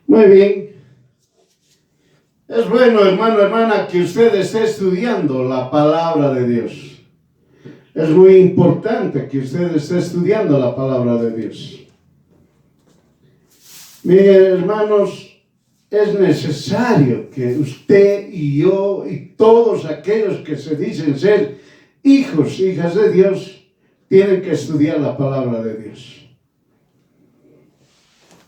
Muy bien. Es bueno, hermano, hermana, que usted esté estudiando la palabra de Dios. Es muy importante que usted esté estudiando la palabra de Dios. Miren, hermanos, es necesario que usted y yo y todos aquellos que se dicen ser hijos, hijas de Dios, tienen que estudiar la palabra de Dios.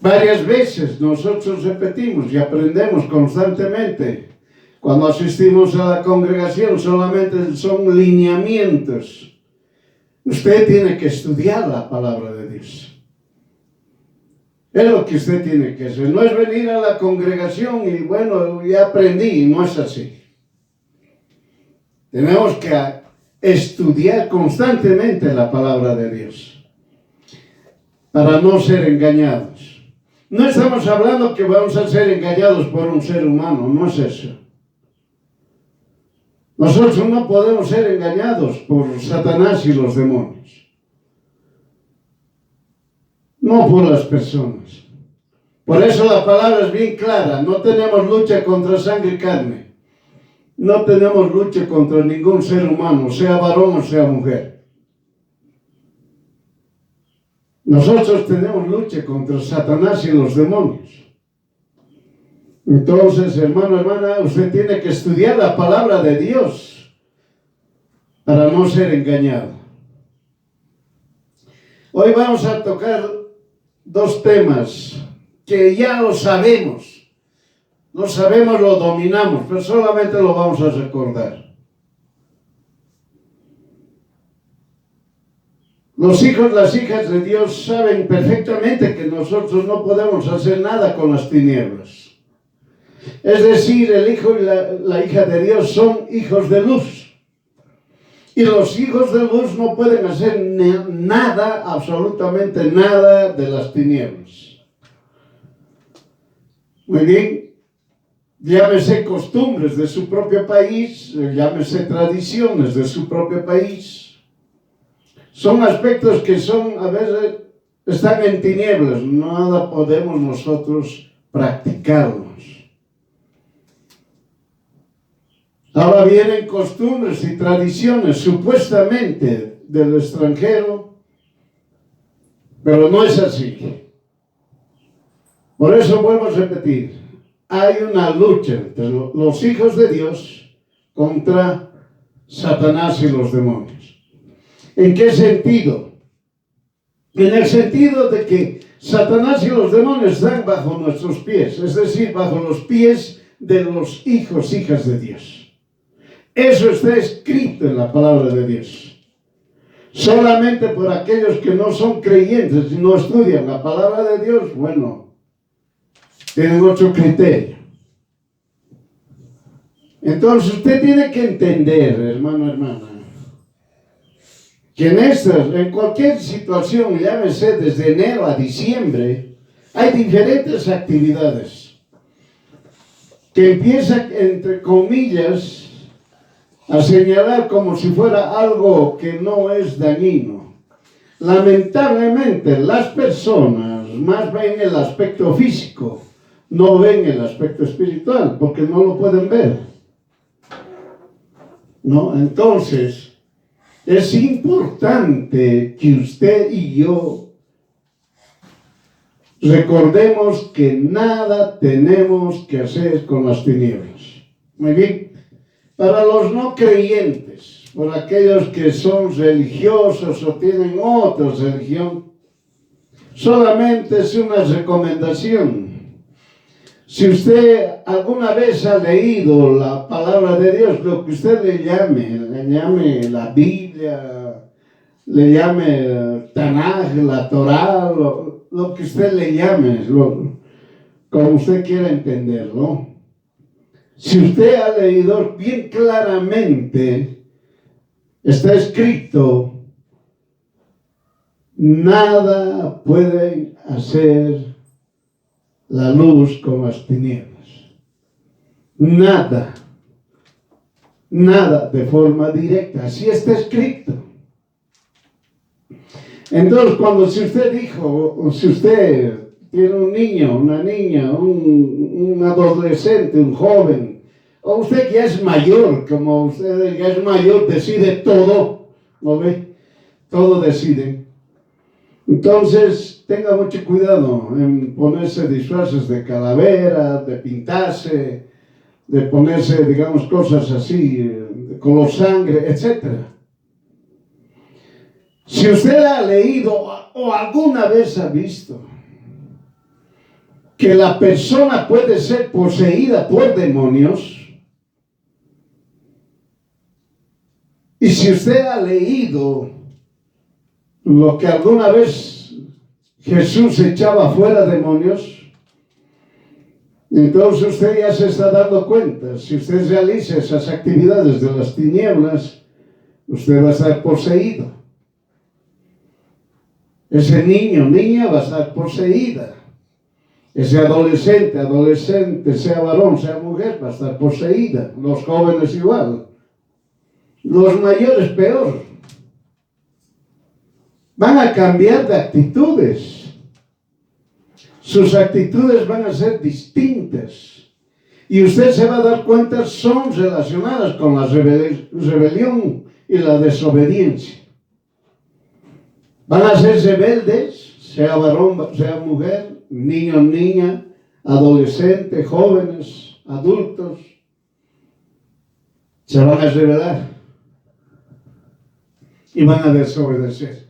Varias veces nosotros repetimos y aprendemos constantemente. Cuando asistimos a la congregación solamente son lineamientos. Usted tiene que estudiar la palabra de Dios. Es lo que usted tiene que hacer. No es venir a la congregación y bueno, ya aprendí. No es así. Tenemos que estudiar constantemente la palabra de Dios para no ser engañados. No estamos hablando que vamos a ser engañados por un ser humano, no es eso. Nosotros no podemos ser engañados por Satanás y los demonios. No por las personas. Por eso la palabra es bien clara. No tenemos lucha contra sangre y carne. No tenemos lucha contra ningún ser humano, sea varón o sea mujer. Nosotros tenemos lucha contra Satanás y los demonios. Entonces, hermano, hermana, usted tiene que estudiar la palabra de Dios para no ser engañado. Hoy vamos a tocar dos temas que ya lo sabemos. Lo sabemos, lo dominamos, pero solamente lo vamos a recordar. Los hijos, las hijas de Dios saben perfectamente que nosotros no podemos hacer nada con las tinieblas. Es decir, el hijo y la hija de Dios son hijos de luz. Y los hijos de luz no pueden hacer nada, absolutamente nada de las tinieblas. Muy bien. Llámese costumbres de su propio país, llámese tradiciones de su propio país. Son aspectos que a veces están en tinieblas, nada podemos nosotros practicarlos. Ahora vienen costumbres y tradiciones supuestamente del extranjero, pero no es así. Por eso vuelvo a repetir, hay una lucha entre los hijos de Dios contra Satanás y los demonios. ¿En qué sentido? En el sentido de que Satanás y los demonios están bajo nuestros pies, es decir, bajo los pies de los hijos, hijas de Dios. Eso está escrito en la palabra de Dios. Solamente por aquellos que no son creyentes y no estudian la palabra de Dios, bueno, tienen otro criterio. Entonces usted tiene que entender, hermano, hermana, que en cualquier situación, llámese desde enero a diciembre, hay diferentes actividades que empiezan, entre comillas, a señalar como si fuera algo que no es dañino. Lamentablemente, las personas más ven el aspecto físico, no ven el aspecto espiritual, porque no lo pueden ver. ¿No? Entonces, es importante que usted y yo recordemos que nada tenemos que hacer con las tinieblas. Muy bien. Para los no creyentes, por aquellos que son religiosos o tienen otra religión, solamente es una recomendación. Si usted alguna vez ha leído la palabra de Dios, lo que usted le llame la Biblia, le llame Tanaj, la Torá, lo que usted le llame, como usted quiera entenderlo. Si usted ha leído bien claramente, está escrito, nada pueden hacer la luz con las tinieblas. Nada. Nada de forma directa. Así está escrito. Entonces, si usted tiene un niño, una niña, un adolescente, un joven, o usted que ya es mayor, como usted ya es mayor, decide todo, ¿no ve? Todo decide. Entonces, tenga mucho cuidado en ponerse disfraces de calavera, de pintarse, de ponerse, digamos, cosas así, de color sangre, etc. Si usted ha leído o alguna vez ha visto que la persona puede ser poseída por demonios, y si usted ha leído lo que alguna vez Jesús echaba fuera demonios, entonces usted ya se está dando cuenta. Si usted realiza esas actividades de las tinieblas, usted va a estar poseído. Ese niño, niña va a estar poseída. Ese adolescente, sea varón, sea mujer, va a estar poseída. Los jóvenes igual. Los mayores peor. Van a cambiar de actitudes. Sus actitudes van a ser distintas. Y usted se va a dar cuenta, son relacionadas con la rebelión y la desobediencia. Van a ser rebeldes, sea varón, sea mujer, niño, niña, adolescente, jóvenes, adultos. Se van a rebelar y van a desobedecer.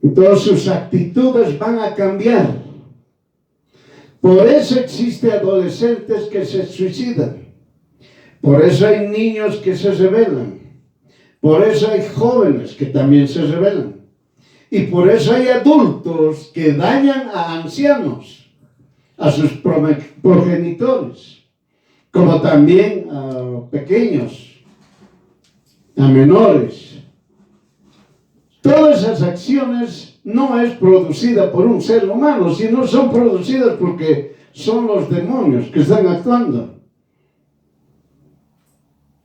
Entonces sus actitudes van a cambiar. Por eso existen adolescentes que se suicidan. Por eso hay niños que se rebelan. Por eso hay jóvenes que también se rebelan. Y por eso hay adultos que dañan a ancianos, a sus progenitores, como también a pequeños, a menores. Todas esas acciones no es producida por un ser humano, sino son producidas porque son los demonios que están actuando.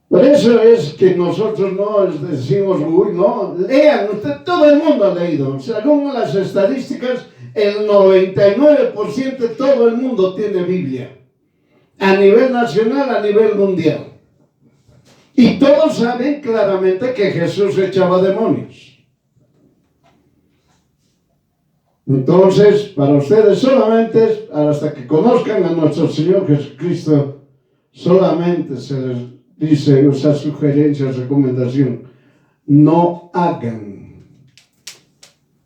Por eso es que nosotros no decimos, uy, no, lean, usted, todo el mundo ha leído. Según las estadísticas, el 99% de todo el mundo tiene Biblia. A nivel nacional, a nivel mundial. Y todos saben claramente que Jesús echaba demonios. Entonces, para ustedes solamente, hasta que conozcan a nuestro Señor Jesucristo, solamente se les dice esa sugerencia, recomendación: no hagan,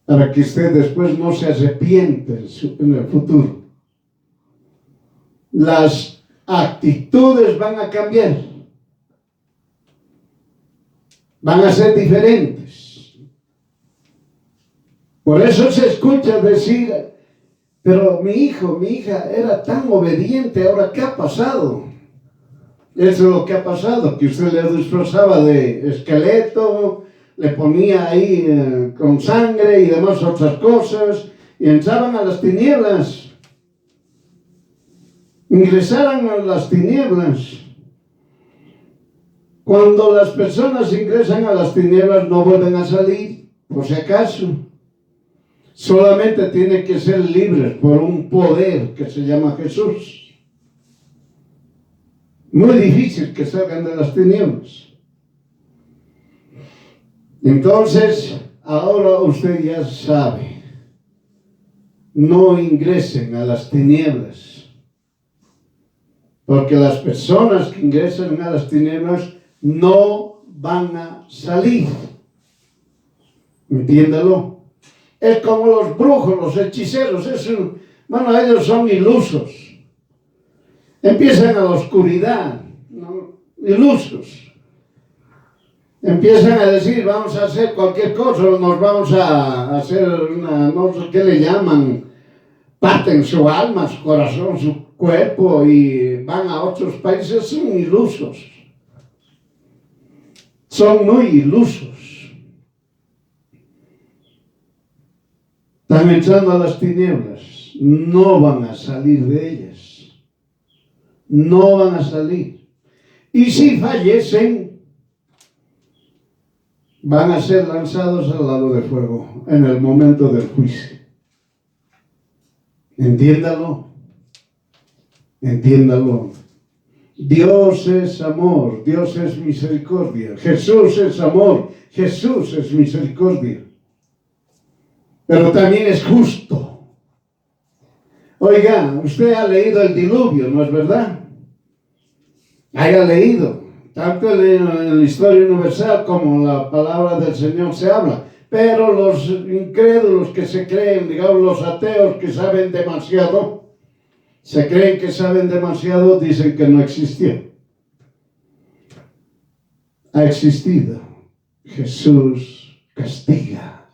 para que usted después no se arrepiente en el futuro. Las actitudes van a cambiar, van a ser diferentes. Por eso se escucha decir, pero mi hijo, mi hija era tan obediente, ahora ¿qué ha pasado? Eso es lo que ha pasado, que usted le disfrazaba de esqueleto, le ponía ahí con sangre y demás otras cosas, y entraban a las tinieblas, ingresaran a las tinieblas. Cuando las personas ingresan a las tinieblas no vuelven a salir, por si acaso. Solamente tienen que ser libres por un poder que se llama Jesús. Muy difícil que salgan de las tinieblas. Entonces, ahora usted ya sabe, no ingresen a las tinieblas, porque las personas que ingresan a las tinieblas no van a salir. Entiéndalo. Es como los brujos, los hechiceros, bueno, ellos son ilusos. Empiezan a la oscuridad, ¿no? Ilusos. Empiezan a decir, vamos a hacer cualquier cosa, nos vamos a hacer una, no sé qué le llaman, parten su alma, su corazón, su cuerpo y van a otros países. Son ilusos. Son muy ilusos. Están entrando a las tinieblas, no van a salir de ellas, no van a salir. Y si fallecen, van a ser lanzados al lago de fuego en el momento del juicio. Entiéndalo, entiéndalo. Dios es amor, Dios es misericordia. Jesús es amor, Jesús es misericordia. Pero también es justo. Oiga, usted ha leído el diluvio, ¿no es verdad? Haya leído. Tanto en la historia universal como la palabra del Señor se habla. Pero los incrédulos que se creen, digamos los ateos que saben demasiado, se creen que saben demasiado, dicen que no existió. Ha existido. Jesús castiga.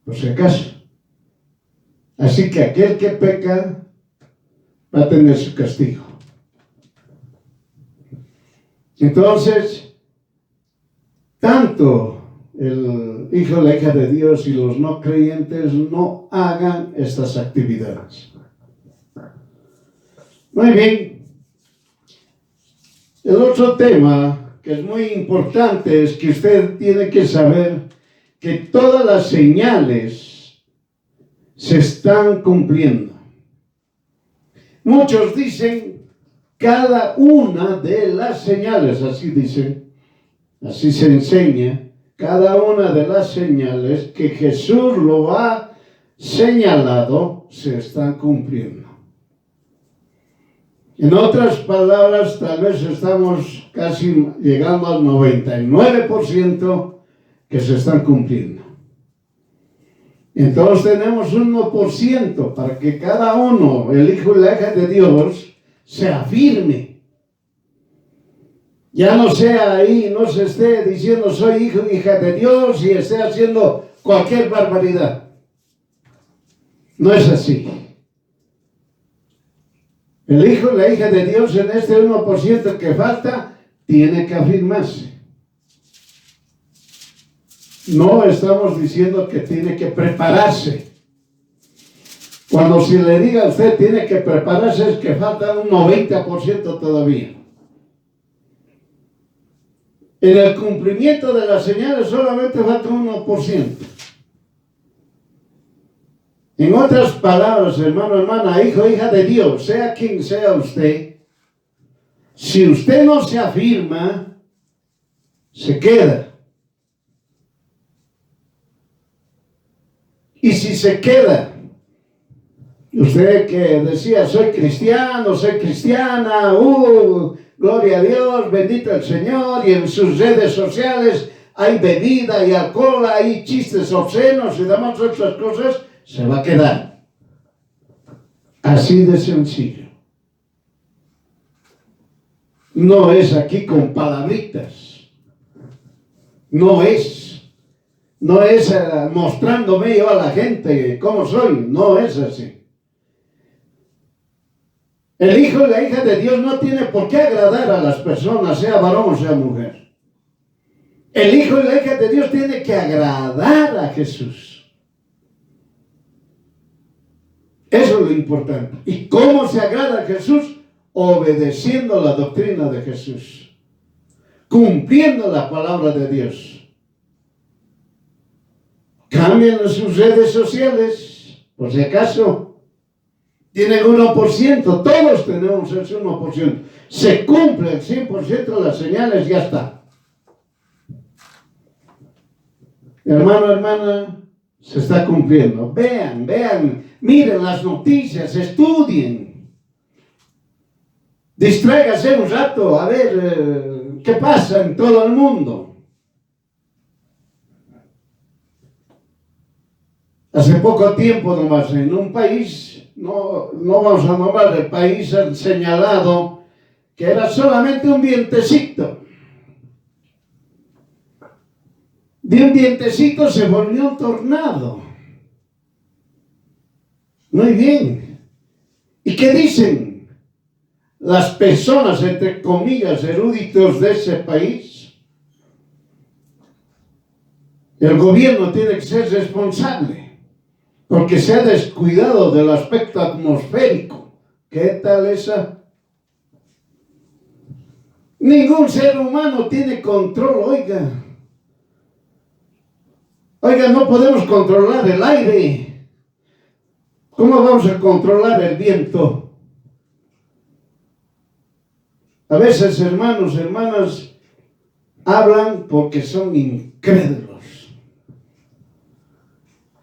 Por si acaso. Así que aquel que peca va a tener su castigo. Entonces, tanto el hijo o la hija de Dios y los no creyentes no hagan estas actividades. Muy bien. El otro tema que es muy importante es que usted tiene que saber que todas las señales se están cumpliendo. Muchos dicen cada una de las señales, así dicen, así se enseña, cada una de las señales que Jesús lo ha señalado se están cumpliendo. En otras palabras, tal vez estamos casi llegando al 99% que se están cumpliendo. Entonces tenemos un 1% para que cada uno, el hijo y la hija de Dios, se afirme. Ya no sea ahí, no se esté diciendo soy hijo y hija de Dios y esté haciendo cualquier barbaridad. No es así. El hijo y la hija de Dios en este 1% que falta, tiene que afirmarse. No estamos diciendo que tiene que prepararse. Cuando se le diga a usted tiene que prepararse es que falta un 90% todavía. En el cumplimiento de las señales solamente falta un 1%. En otras palabras, hermano, hermana, hijo, hija de Dios, sea quien sea usted, si usted no se afirma, se queda. Y si se queda, usted que decía, soy cristiano, soy cristiana, gloria a Dios, bendito el Señor, y en sus redes sociales hay bebida y alcohol, hay chistes obscenos y demás otras cosas, se va a quedar. Así de sencillo. No es aquí con palabritas. No es mostrándome yo a la gente cómo soy. No es así. El hijo y la hija de Dios no tiene por qué agradar a las personas, sea varón o sea mujer. El hijo y la hija de Dios tiene que agradar a Jesús. Eso es lo importante. ¿Y cómo se agrada a Jesús? Obedeciendo la doctrina de Jesús. Cumpliendo la palabra de Dios. Cambien sus redes sociales, por si acaso. Tienen 1%, todos tenemos ese 1%. Se cumple el 100% de las señales, ya está. Hermano, hermana, se está cumpliendo. Vean, miren las noticias, estudien. Distráigase un rato a ver qué pasa en todo el mundo. Hace poco tiempo nomás en un país, no vamos a nombrar el país, han señalado que era solamente un vientecito. De un vientecito se volvió un tornado. Muy bien. ¿Y qué dicen las personas, entre comillas, eruditos de ese país? El gobierno tiene que ser responsable porque se ha descuidado del aspecto atmosférico. ¿Qué tal esa? Ningún ser humano tiene control, oiga. Oiga, no podemos controlar el aire. ¿Cómo vamos a controlar el viento? A veces, hermanos, hermanas, hablan porque son incrédulos,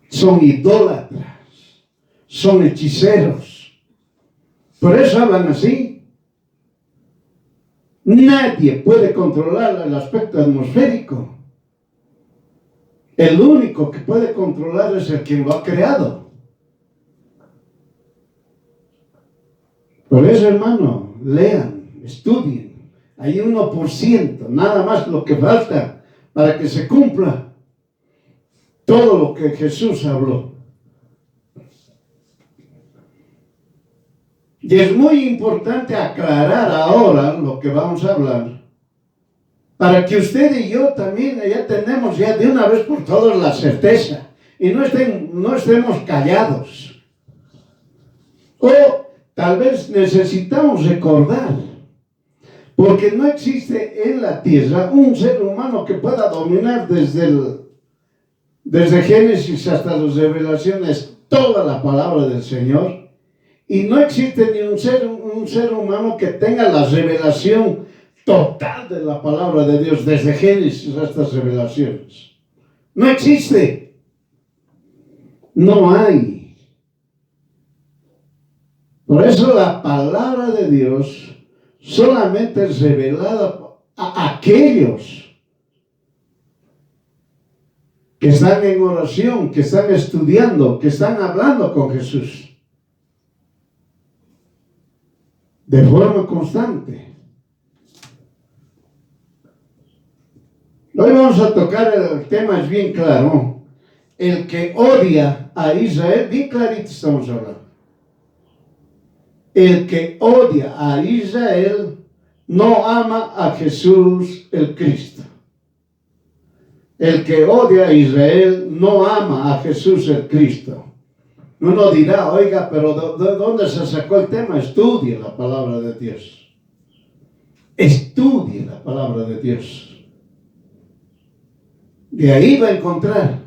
son idólatras, son hechiceros. Por eso hablan así. Nadie puede controlar el aspecto atmosférico. El único que puede controlar es el que lo ha creado. Por eso, hermano, lean, estudien. Hay 1%, nada más lo que falta para que se cumpla todo lo que Jesús habló. Y es muy importante aclarar ahora lo que vamos a hablar, para que usted y yo también ya tenemos ya de una vez por todas la certeza y no estemos callados. O tal vez necesitamos recordar, porque no existe en la tierra un ser humano que pueda dominar desde Génesis hasta las Revelaciones toda la palabra del Señor. Y no existe ni un ser humano que tenga la revelación total de la palabra de Dios, desde Génesis hasta las Revelaciones. No existe. No hay. Por eso la palabra de Dios solamente es revelada a aquellos que están en oración, que están estudiando, que están hablando con Jesús de forma constante. Hoy vamos a tocar el tema, es bien claro. El que odia a Israel, bien clarito estamos hablando. El que odia a Israel no ama a Jesús el Cristo. El que odia a Israel no ama a Jesús el Cristo. Uno dirá, oiga, pero ¿de dónde se sacó el tema? Estudie la palabra de Dios. Estudie la palabra de Dios. De ahí va a encontrar.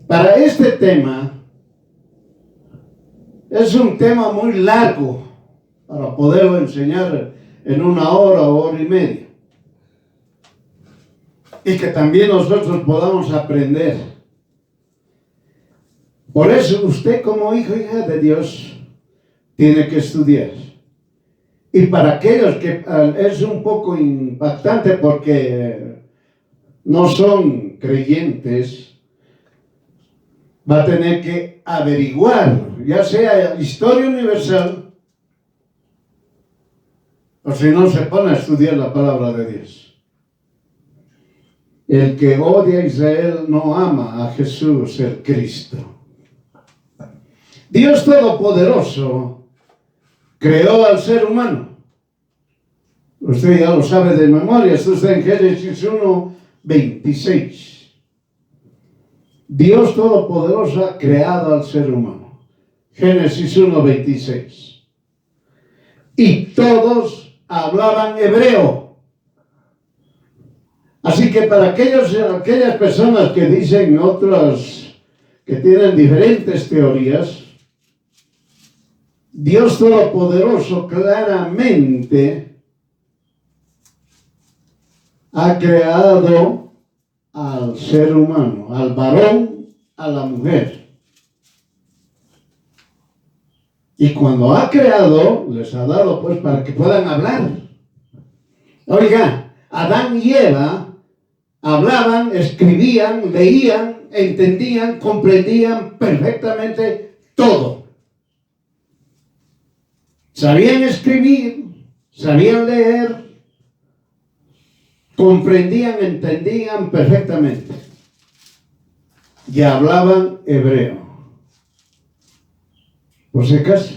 Para este tema, es un tema muy largo para poderlo enseñar en 1 hora o hora y media. Y que también nosotros podamos aprender. Por eso usted como hijo y hija de Dios tiene que estudiar. Y para aquellos que es un poco impactante porque no son creyentes, va a tener que averiguar, ya sea historia universal, o si no se pone a estudiar la palabra de Dios. El que odia a Israel no ama a Jesús el Cristo. Dios Todopoderoso creó al ser humano. Usted ya lo sabe de memoria, esto está en Génesis 1:26. Dios Todopoderoso ha creado al ser humano. Génesis 1:26. Y todos hablaban hebreo. Así que para aquellas personas que dicen otras, que tienen diferentes teorías, Dios Todopoderoso claramente ha creado al ser humano, al varón, a la mujer. Y cuando ha creado, les ha dado pues para que puedan hablar. Oiga, Adán y Eva hablaban, escribían, leían, entendían, comprendían perfectamente todo. Sabían escribir, sabían leer, comprendían, entendían perfectamente. Y hablaban hebreo. Por si acaso,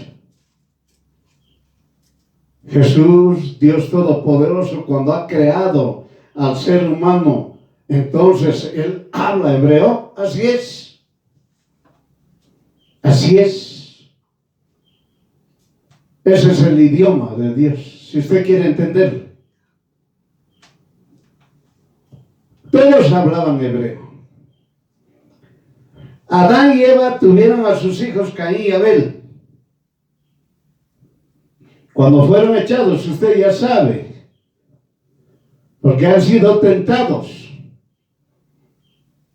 Jesús, Dios Todopoderoso, cuando ha creado al ser humano, entonces Él habla hebreo. Así es. Así es. Ese es el idioma de Dios, si usted quiere entenderlo. Todos hablaban hebreo. Adán y Eva tuvieron a sus hijos Caín y Abel. Cuando fueron echados, usted ya sabe, porque han sido tentados.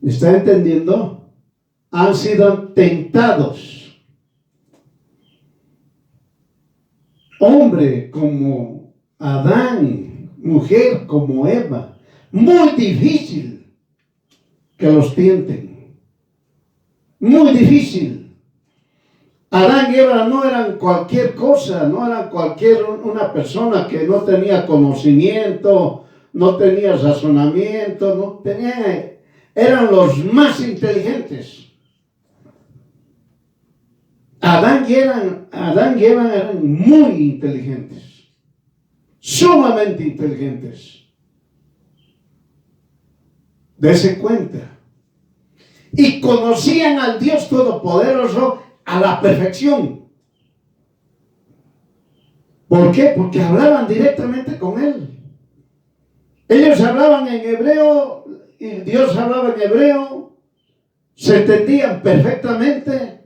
¿Me está entendiendo? Han sido tentados. Hombre como Adán, mujer como Eva. Muy difícil que los tienten. Muy difícil. Adán y Eva no eran cualquier cosa, no eran una persona que no tenía conocimiento, no tenía razonamiento, no tenía, eran los más inteligentes. Adán y Eva eran muy inteligentes, sumamente inteligentes. Dese cuenta. Y conocían al Dios Todopoderoso a la perfección. ¿Por qué? Porque hablaban directamente con Él. Ellos hablaban en hebreo y Dios hablaba en hebreo. Se entendían perfectamente.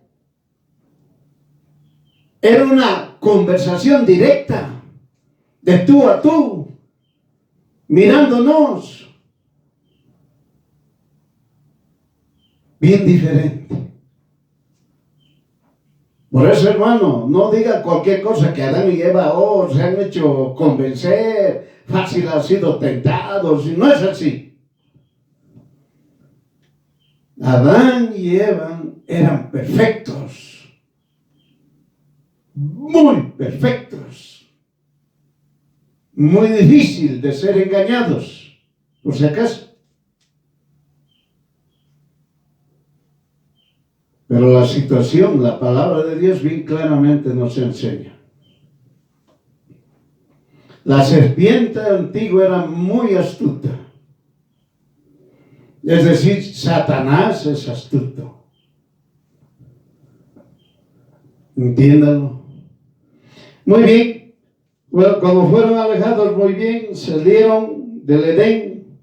Era una conversación directa, de tú a tú, mirándonos. Bien diferente. Por eso, hermano, no diga cualquier cosa que Adán y Eva, se han hecho convencer, fácil han sido tentados, y no es así. Adán y Eva eran perfectos, muy perfectos, muy difícil de ser engañados, por si acaso. Pero la situación, la palabra de Dios bien claramente nos enseña. La serpiente antigua era muy astuta. Es decir, Satanás es astuto. Entiéndalo. Muy bien. Bueno, cuando fueron alejados muy bien, salieron del Edén.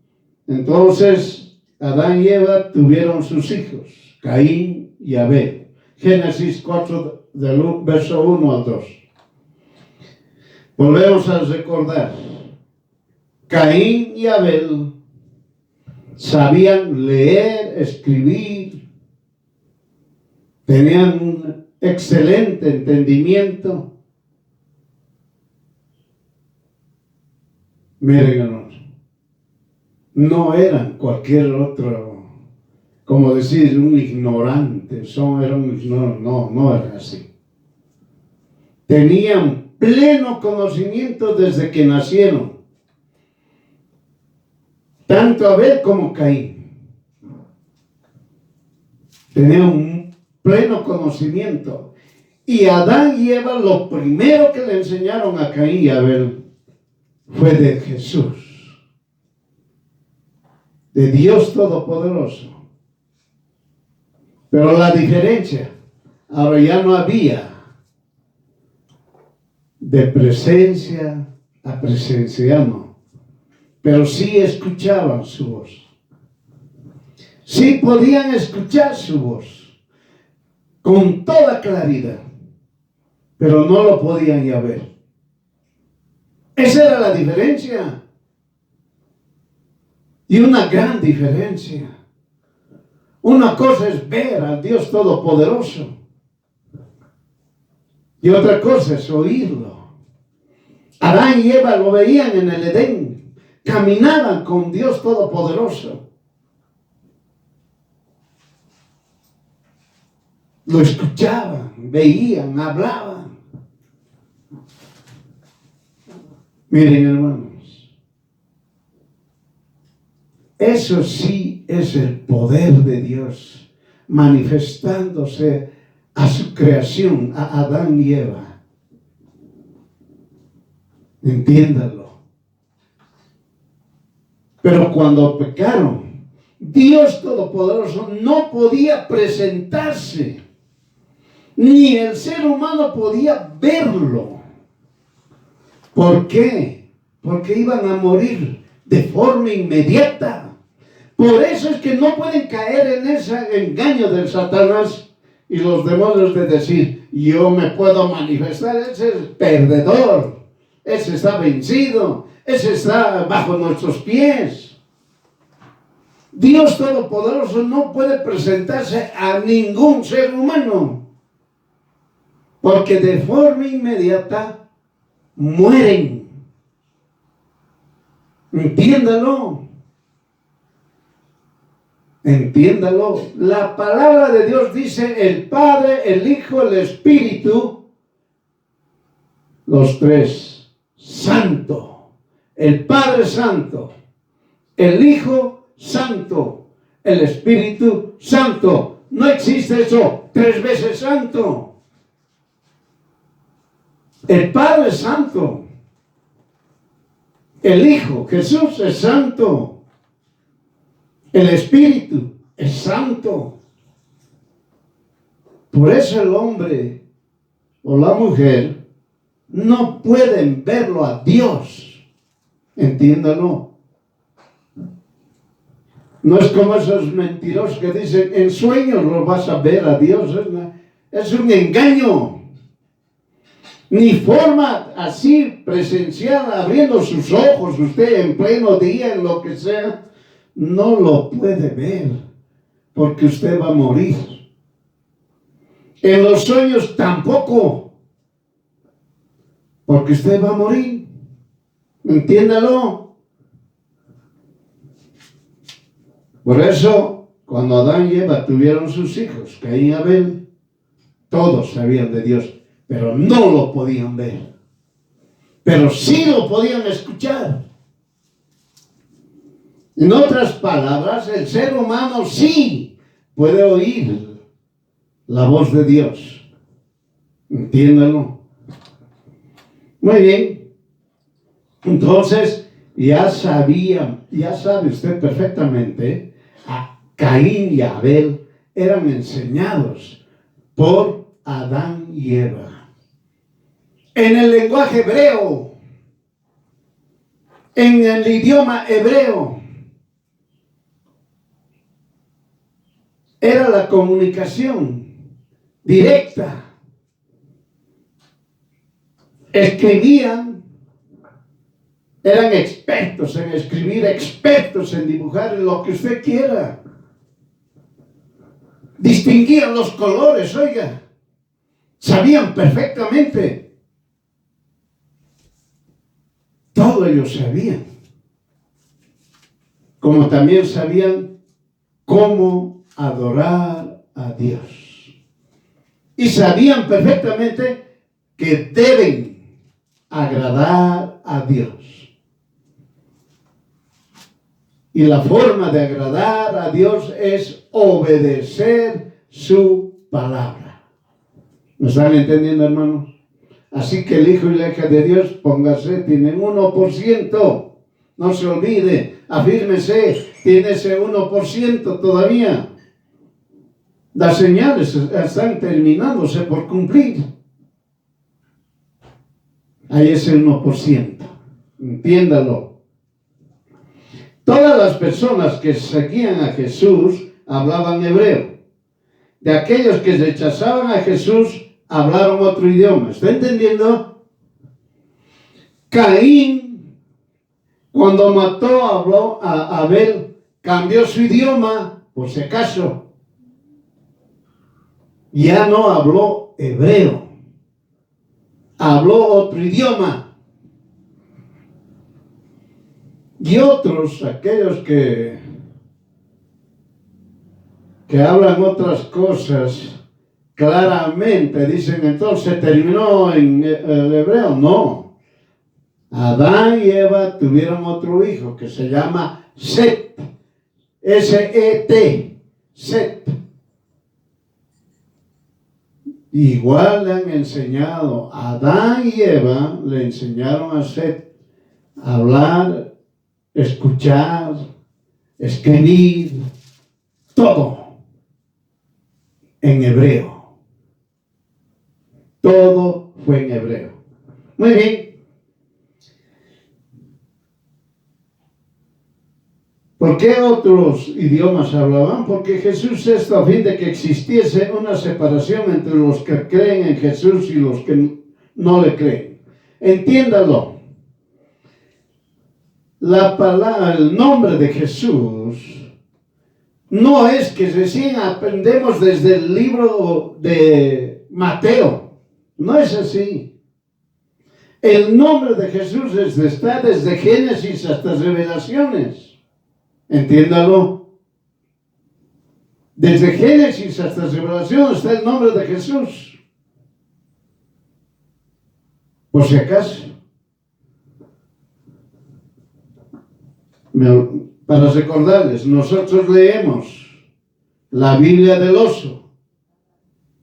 Entonces, Adán y Eva tuvieron sus hijos, Caín y Abel. Génesis 4, del verso 1 al 2. Volvemos a recordar. Caín y Abel sabían leer, escribir, tenían un excelente entendimiento. Miren, hermanos, no eran cualquier otro, como decir, un ignorante, eran un ignorante, no era así. Tenían pleno conocimiento desde que nacieron, tanto Abel como Caín. Tenían un pleno conocimiento. Y Adán y Eva, lo primero que le enseñaron a Caín y Abel fue de Jesús, de Dios Todopoderoso. Pero la diferencia, ahora ya no había de presencia a presencia, no. Pero sí escuchaban su voz. Sí podían escuchar su voz con toda claridad, pero no lo podían ya ver. Esa era la diferencia. Y una gran diferencia. Una cosa es ver al Dios Todopoderoso y otra cosa es oírlo. Adán y Eva lo veían en el Edén, caminaban con Dios Todopoderoso. Lo escuchaban, veían, hablaban. Miren, hermanos, eso sí es el poder de Dios manifestándose a su creación, a Adán y Eva. Entiéndalo. Pero cuando pecaron, Dios Todopoderoso no podía presentarse, ni el ser humano podía verlo. ¿Por qué? Porque iban a morir de forma inmediata. Por eso es que no pueden caer en ese engaño del Satanás y los demonios de decir, yo me puedo manifestar. Ese es perdedor, ese está vencido, ese está bajo nuestros pies. Dios Todopoderoso no puede presentarse a ningún ser humano, porque de forma inmediata mueren. Entiéndalo. Entiéndalo. La palabra de Dios dice el Padre, el Hijo, el Espíritu, los tres, santo. El Padre Santo, el Hijo Santo, el Espíritu Santo. No existe eso, 3 veces santo. El Padre es santo. El Hijo, Jesús, es santo. El Espíritu es santo. Por eso el hombre o la mujer no pueden verlo a Dios. Entiéndalo. No es como esos mentirosos que dicen, en sueños lo vas a ver a Dios. Es un engaño. Ni forma así presencial, abriendo sus ojos, usted en pleno día, en lo que sea, no lo puede ver, porque usted va a morir. En los sueños tampoco, porque usted va a morir. Entiéndalo. Por eso, cuando Adán y Eva tuvieron sus hijos, Caín y Abel, todos sabían de Dios, pero no lo podían ver. Pero sí lo podían escuchar. En otras palabras, el ser humano sí puede oír la voz de Dios. Entiéndalo. Muy bien. Entonces, ya sabe usted perfectamente, a Caín y Abel eran enseñados por Adán y Eva. En el lenguaje hebreo, en el idioma hebreo, era la comunicación directa. Escribían, eran expertos en escribir, expertos en dibujar, lo que usted quiera. Distinguían los colores, oiga. Sabían perfectamente. Todo ellos sabían. Como también sabían cómo adorar a Dios. Y sabían perfectamente que deben agradar a Dios. Y la forma de agradar a Dios es obedecer su palabra. ¿Me están entendiendo, hermanos? Así que el Hijo y la hija de Dios, póngase, tienen 1%. No se olvide, afírmese, tiene ese 1% todavía. Las señales están terminándose por cumplir. Hay ese 1%. Entiéndalo. Todas las personas que seguían a Jesús hablaban hebreo. De aquellos que rechazaban a Jesús, hablaron otro idioma. ¿Está entendiendo? Caín, cuando mató a Abel, cambió su idioma, por si acaso. Ya no habló hebreo. Habló otro idioma. Y otros, aquellos que hablan otras cosas, claramente dicen, entonces terminó en el hebreo. No. Adán y Eva tuvieron otro hijo que se llama Set. S-E-T. Set. Igual le han enseñado, Adán y Eva le enseñaron a Set a hablar, escuchar, escribir, todo en hebreo. Todo fue en hebreo. Muy bien. ¿Por qué otros idiomas hablaban? Porque Jesús esto a fin de que existiese una separación entre los que creen en Jesús y los que no le creen. Entiéndalo. El nombre de Jesús no es que recién aprendemos desde el libro de Mateo. No es así. El nombre de Jesús está desde Génesis hasta Revelaciones. Entiéndalo. Desde Génesis hasta Revelaciones está el nombre de Jesús. Por si acaso. Para recordarles, nosotros leemos la Biblia del Oso,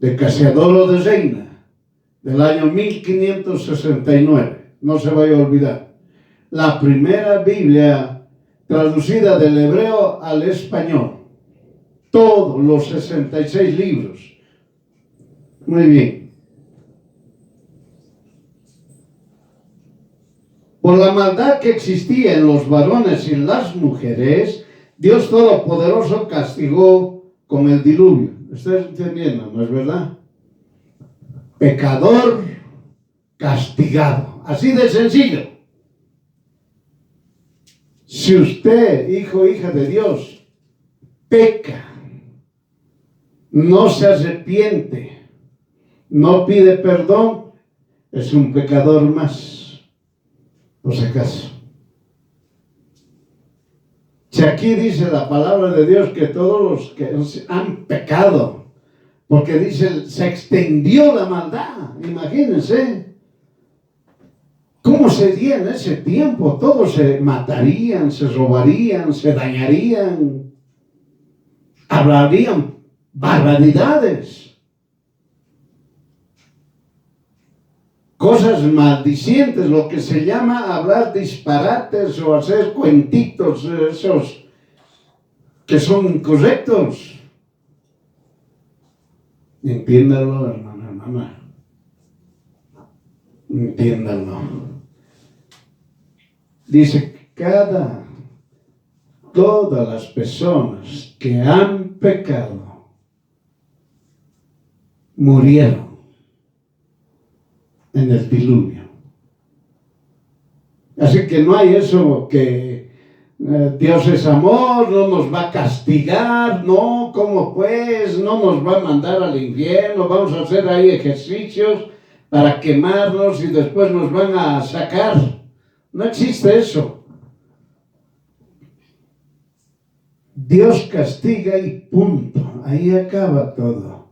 de Casiodoro de Reina, del año 1569. No se vaya a olvidar. La primera Biblia traducida del hebreo al español. Todos los 66 libros. Muy bien. Por la maldad que existía en los varones y en las mujeres, Dios Todopoderoso castigó con el diluvio. ¿Estás entendiendo? ¿No es verdad? Pecador castigado. Así de sencillo. Si usted, hijo o hija de Dios, peca, no se arrepiente, no pide perdón, es un pecador más. Por si acaso. Si aquí dice la palabra de Dios que todos los que han pecado, porque dice, se extendió la maldad, imagínense. ¿Cómo sería en ese tiempo? Todos se matarían, se robarían, se dañarían, hablarían barbaridades. Cosas maldicientes, lo que se llama hablar disparates o hacer cuentitos, esos que son incorrectos. Entiéndalo, hermana. Entiéndalo. Dice, todas las personas que han pecado murieron en el diluvio. Así que no hay eso que Dios es amor, no nos va a castigar, no, ¿cómo pues? No nos va a mandar al infierno, vamos a hacer ahí ejercicios para quemarnos y después nos van a sacar. No existe eso. Dios castiga y punto. Ahí acaba todo.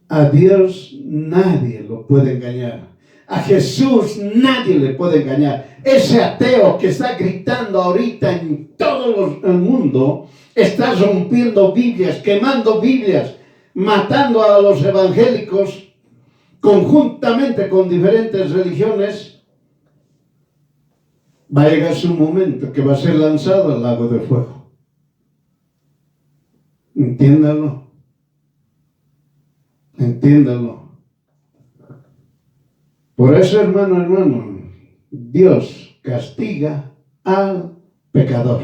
A Dios nadie lo puede engañar. A Jesús nadie le puede engañar. Ese ateo que está gritando ahorita en todo el mundo, está rompiendo Biblias, quemando Biblias, matando a los evangélicos, conjuntamente con diferentes religiones, va a llegar su momento que va a ser lanzado al lago de fuego. Entiéndalo. Entiéndalo. Por eso, hermano, Dios castiga al pecador.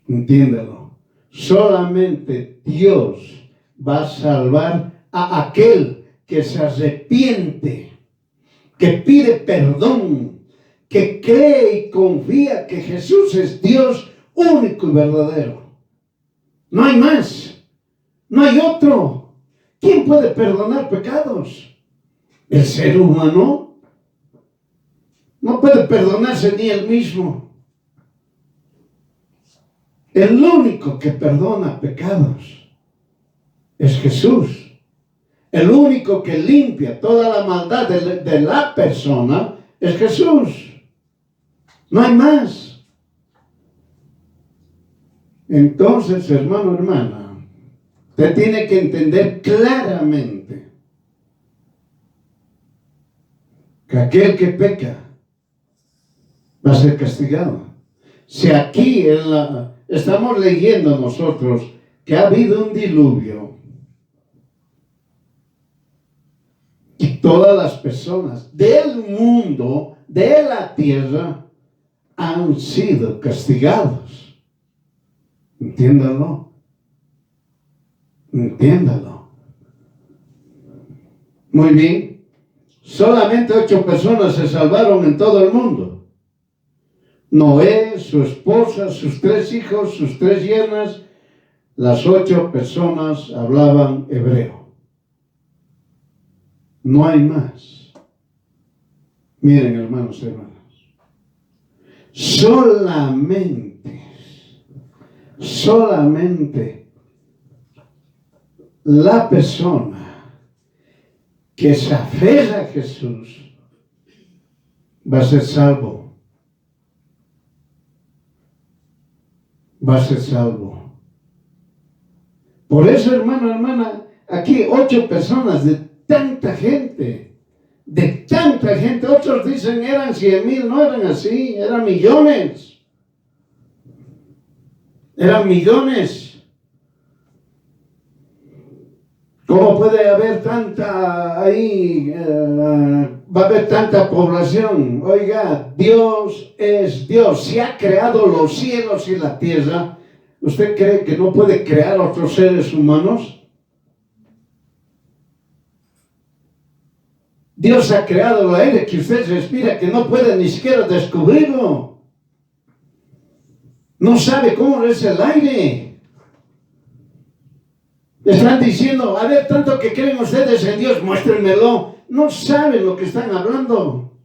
Entiéndalo. Solamente Dios va a salvar a aquel que se arrepiente, que pide perdón, que cree y confía que Jesús es Dios único y verdadero. No hay más. No hay otro. ¿Quién puede perdonar pecados? ¿El ser humano? No puede perdonarse ni él mismo. El único que perdona pecados es Jesús. El único que limpia toda la maldad de la persona es Jesús. No hay más. Entonces, hermana, usted tiene que entender claramente que aquel que peca va a ser castigado. Si aquí estamos leyendo nosotros que ha habido un diluvio y todas las personas del mundo de la tierra han sido castigados. Entiéndalo. Entiéndalo. Muy bien. Solamente 8 personas se salvaron en todo el mundo. Noé, su esposa, sus 3 hijos, sus 3 yernas. Las 8 personas hablaban hebreo. No hay más. Miren, hermanos y hermanas. Solamente la persona que se aferra a Jesús va a ser salvo. Va a ser salvo. Por eso, hermano, hermana, aquí 8 personas de tanta gente. Otros dicen eran 100,000, no eran así, eran millones. Eran millones. ¿Cómo puede haber tanta ahí? Va a haber tanta población. Oiga, Dios es Dios. Si ha creado los cielos y la tierra, ¿usted cree que no puede crear otros seres humanos? Dios ha creado el aire que usted respira, que no puede ni siquiera descubrirlo. No sabe cómo es el aire. Están diciendo, a ver, tanto que creen ustedes en Dios, muéstrenmelo. No saben lo que están hablando.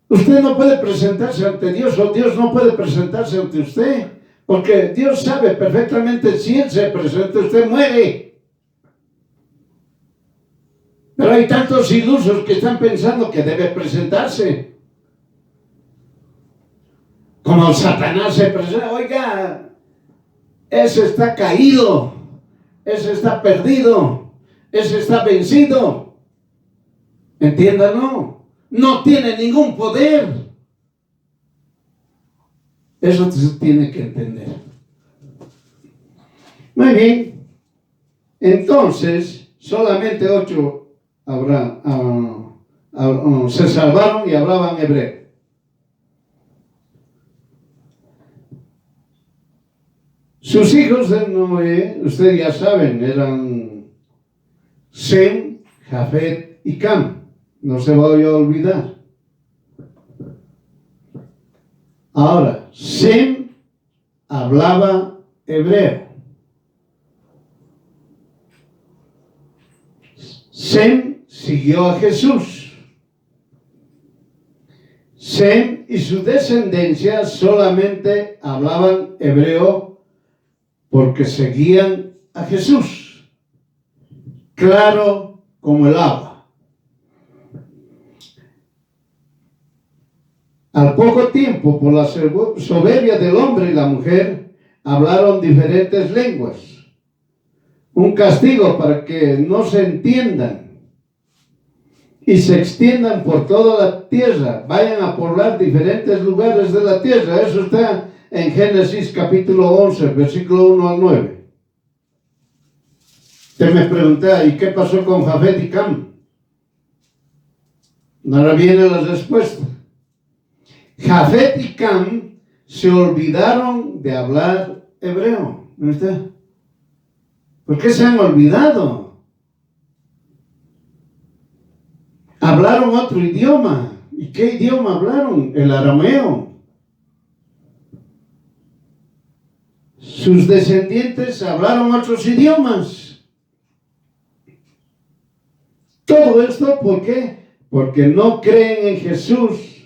Usted no puede presentarse ante Dios, o Dios no puede presentarse ante usted, porque Dios sabe perfectamente si Él se presenta, usted muere. Pero hay tantos ilusos que están pensando que debe presentarse. Como el Satanás se presenta, oiga, ese está caído, ese está perdido, ese está vencido. Entiéndanlo, no tiene ningún poder. Eso se tiene que entender. Muy bien. Entonces, solamente 8 se salvaron y hablaban hebreo. Sus hijos de Noé, ustedes ya saben, eran Sem, Jafet y Cam. No se vaya a olvidar. Ahora, Sem hablaba hebreo. Sem siguió a Jesús. Sem y su descendencia solamente hablaban hebreo porque seguían a Jesús. Claro como el agua. Al poco tiempo, por la soberbia del hombre y la mujer, hablaron diferentes lenguas. Un castigo para que no se entiendan y se extiendan por toda la tierra, vayan a poblar diferentes lugares de la tierra. Eso está en Génesis capítulo 11, versículo 1 al 9. Usted me pregunta, ¿y qué pasó con Jafet y Cam? Ahora viene la respuesta. Jafet y Cam se olvidaron de hablar hebreo. ¿No está? ¿Por qué se han olvidado? Hablaron otro idioma. ¿Y qué idioma hablaron? El arameo. Sus descendientes hablaron otros idiomas. Todo esto, ¿por qué? Porque no creen en Jesús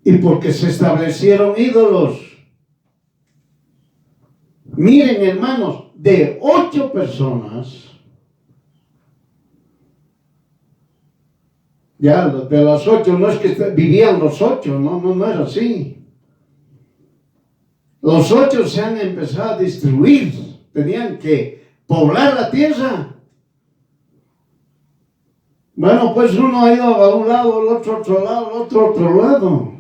y porque se establecieron ídolos. Miren, hermanos, de 8 personas, ya de las 8, no es que vivían los 8, no era así. Los 8 se han empezado a distribuir, tenían que poblar la tierra. Bueno, pues uno ha ido a un lado, el otro otro lado, el otro lado.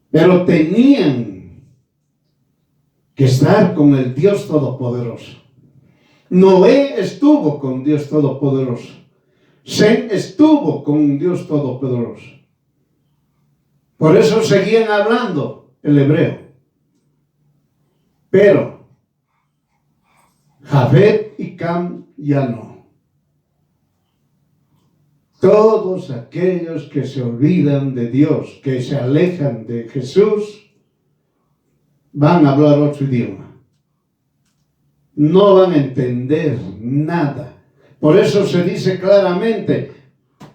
Pero tenían que estar con el Dios Todopoderoso. Noé estuvo con Dios Todopoderoso. Sem estuvo con Dios Todopoderoso. Por eso seguían hablando el hebreo. Pero Jafet y Cam ya no. Todos aquellos que se olvidan de Dios, que se alejan de Jesús, van a hablar otro idioma. No van a entender nada. Por eso se dice claramente,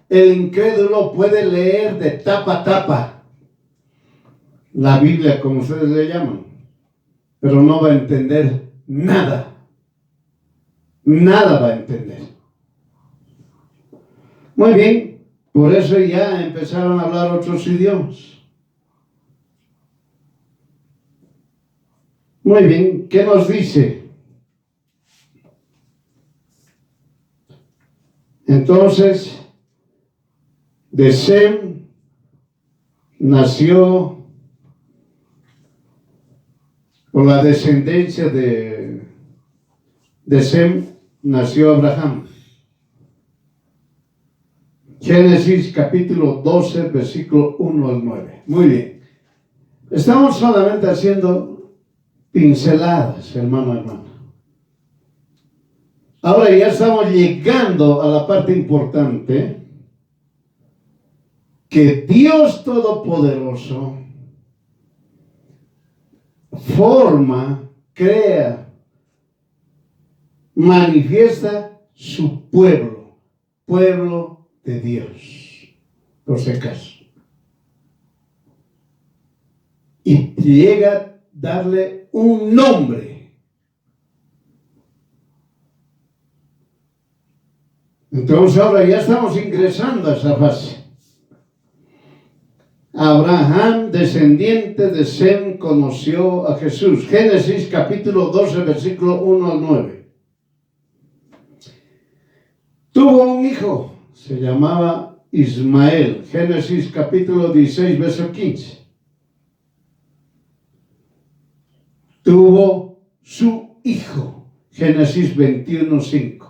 el incrédulo puede leer de tapa a tapa la Biblia, como ustedes le llaman, pero no va a entender nada. Nada va a entender. Muy bien, por eso ya empezaron a hablar otros idiomas. Muy bien, ¿qué nos dice? Entonces, de Sem nació, por la descendencia de Sem nació Abraham. Génesis capítulo 12, versículo 1 al 9. Muy bien. Estamos solamente haciendo pinceladas, hermano. Ahora ya estamos llegando a la parte importante, que Dios Todopoderoso forma, crea, manifiesta su pueblo de Dios, por si acaso. Y llega a darle un nombre. Entonces ahora ya estamos ingresando a esa fase. Abraham, descendiente de Sem, conoció a Jesús. Génesis capítulo 12, versículo 1 al 9. Tuvo un hijo, se llamaba Ismael. Génesis capítulo 16, verso 15. Tuvo su hijo. Génesis 21, 5.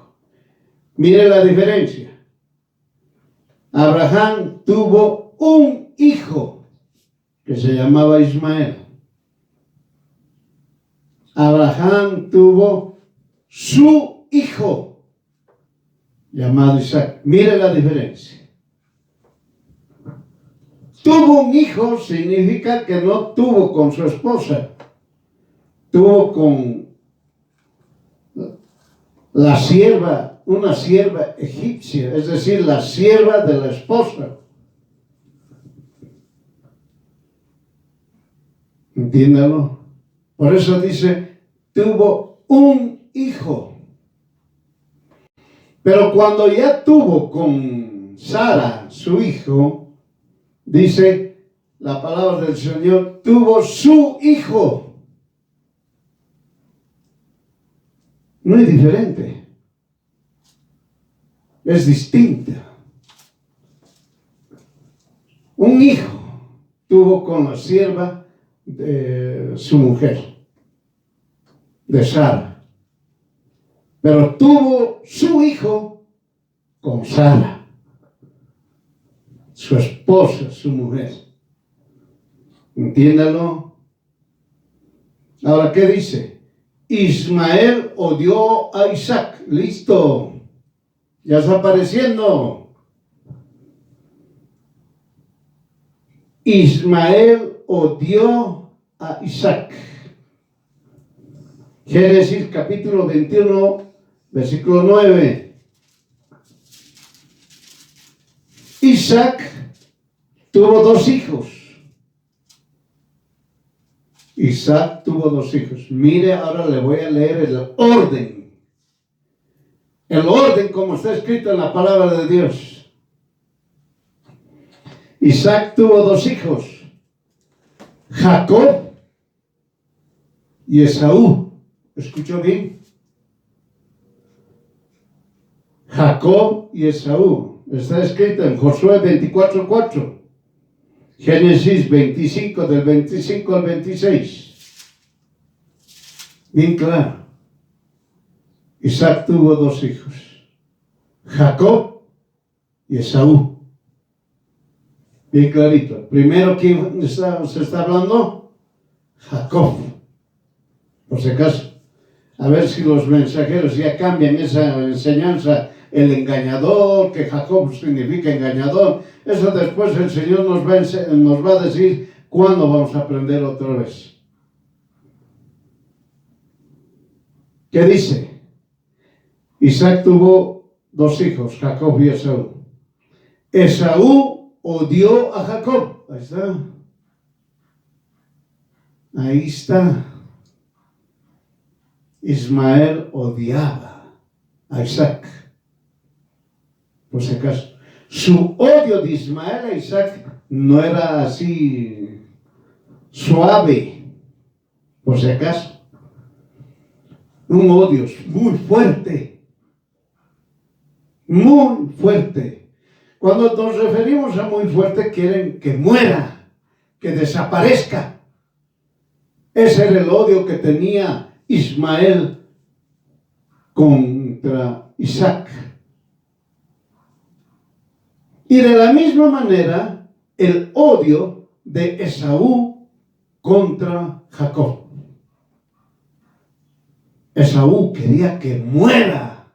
Mire la diferencia. Abraham tuvo un hijo que se llamaba Ismael. Abraham tuvo su hijo llamado Isaac. Mire la diferencia. Tuvo un hijo significa que no tuvo con su esposa, tuvo con la sierva, una sierva egipcia, es decir, la sierva de la esposa. Entiéndalo. Por eso dice, tuvo un hijo. Pero cuando ya tuvo con Sara, su hijo, dice la palabra del Señor, tuvo su hijo. Muy diferente. Es distinta. Un hijo tuvo con la sierva de su mujer, de Sara. Pero tuvo su hijo con Sara, su esposa, su mujer. Entiéndalo. Ahora, ¿qué dice? Ismael odió a Isaac. Listo. Ya está apareciendo. Ismael odió a Isaac. Génesis capítulo 21, versículo 9. Isaac tuvo dos hijos. Isaac tuvo dos hijos. Mire, ahora le voy a leer el orden. El orden como está escrito en la palabra de Dios. Isaac tuvo dos hijos, Jacob y Esaú. ¿Escuchó bien? Jacob y Esaú. Está escrito en Josué 24:4. Génesis 25, del 25 al 26. Bien claro. Isaac tuvo dos hijos, Jacob y Esaú. Bien clarito. Primero, ¿quién se está hablando? Jacob. Por si acaso, a ver si los mensajeros ya cambian esa enseñanza, el engañador, que Jacob significa engañador. Eso después el Señor nos va a decir cuándo vamos a aprender otra vez. ¿Qué dice? Isaac tuvo dos hijos, Jacob y Esaú. Esaú odió a Jacob. Ahí está. Ahí está. Ismael odiaba a Isaac. Por si acaso. Su odio de Ismael a Isaac no era así suave. Por si acaso. Un odio muy fuerte. Muy fuerte. Cuando nos referimos a muy fuerte, quieren que muera, que desaparezca. Ese era el odio que tenía Ismael contra Isaac. Y de la misma manera, el odio de Esaú contra Jacob. Esaú quería que muera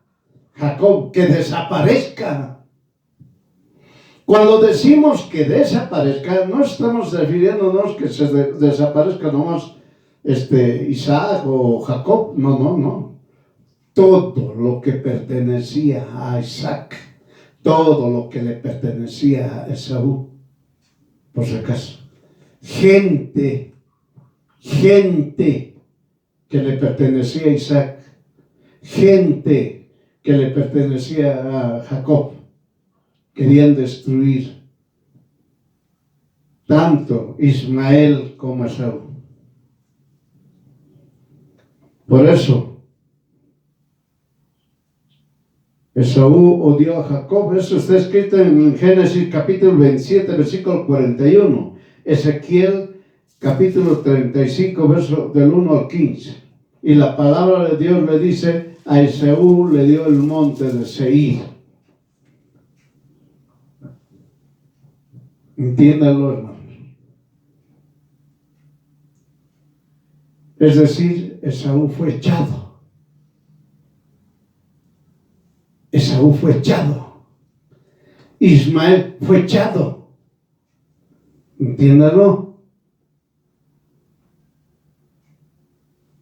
Jacob, que desaparezca. Cuando decimos que desaparezca, no estamos refiriéndonos que se desaparezca nomás Isaac o Jacob. No. Todo lo que pertenecía a Isaac, todo lo que le pertenecía a Esaú, por si acaso. Gente que le pertenecía a Isaac, gente que le pertenecía a Jacob, querían destruir tanto Ismael como Esaú. Por eso, Esaú odió a Jacob. Eso está escrito en Génesis capítulo 27, versículo 41. Ezequiel capítulo 35, verso del 1 al 15. Y la palabra de Dios le dice, a Esaú le dio el monte de Seir. Entiéndalo, hermanos. Es decir, Esaú fue echado. Esaú fue echado. Ismael fue echado. Entiéndalo.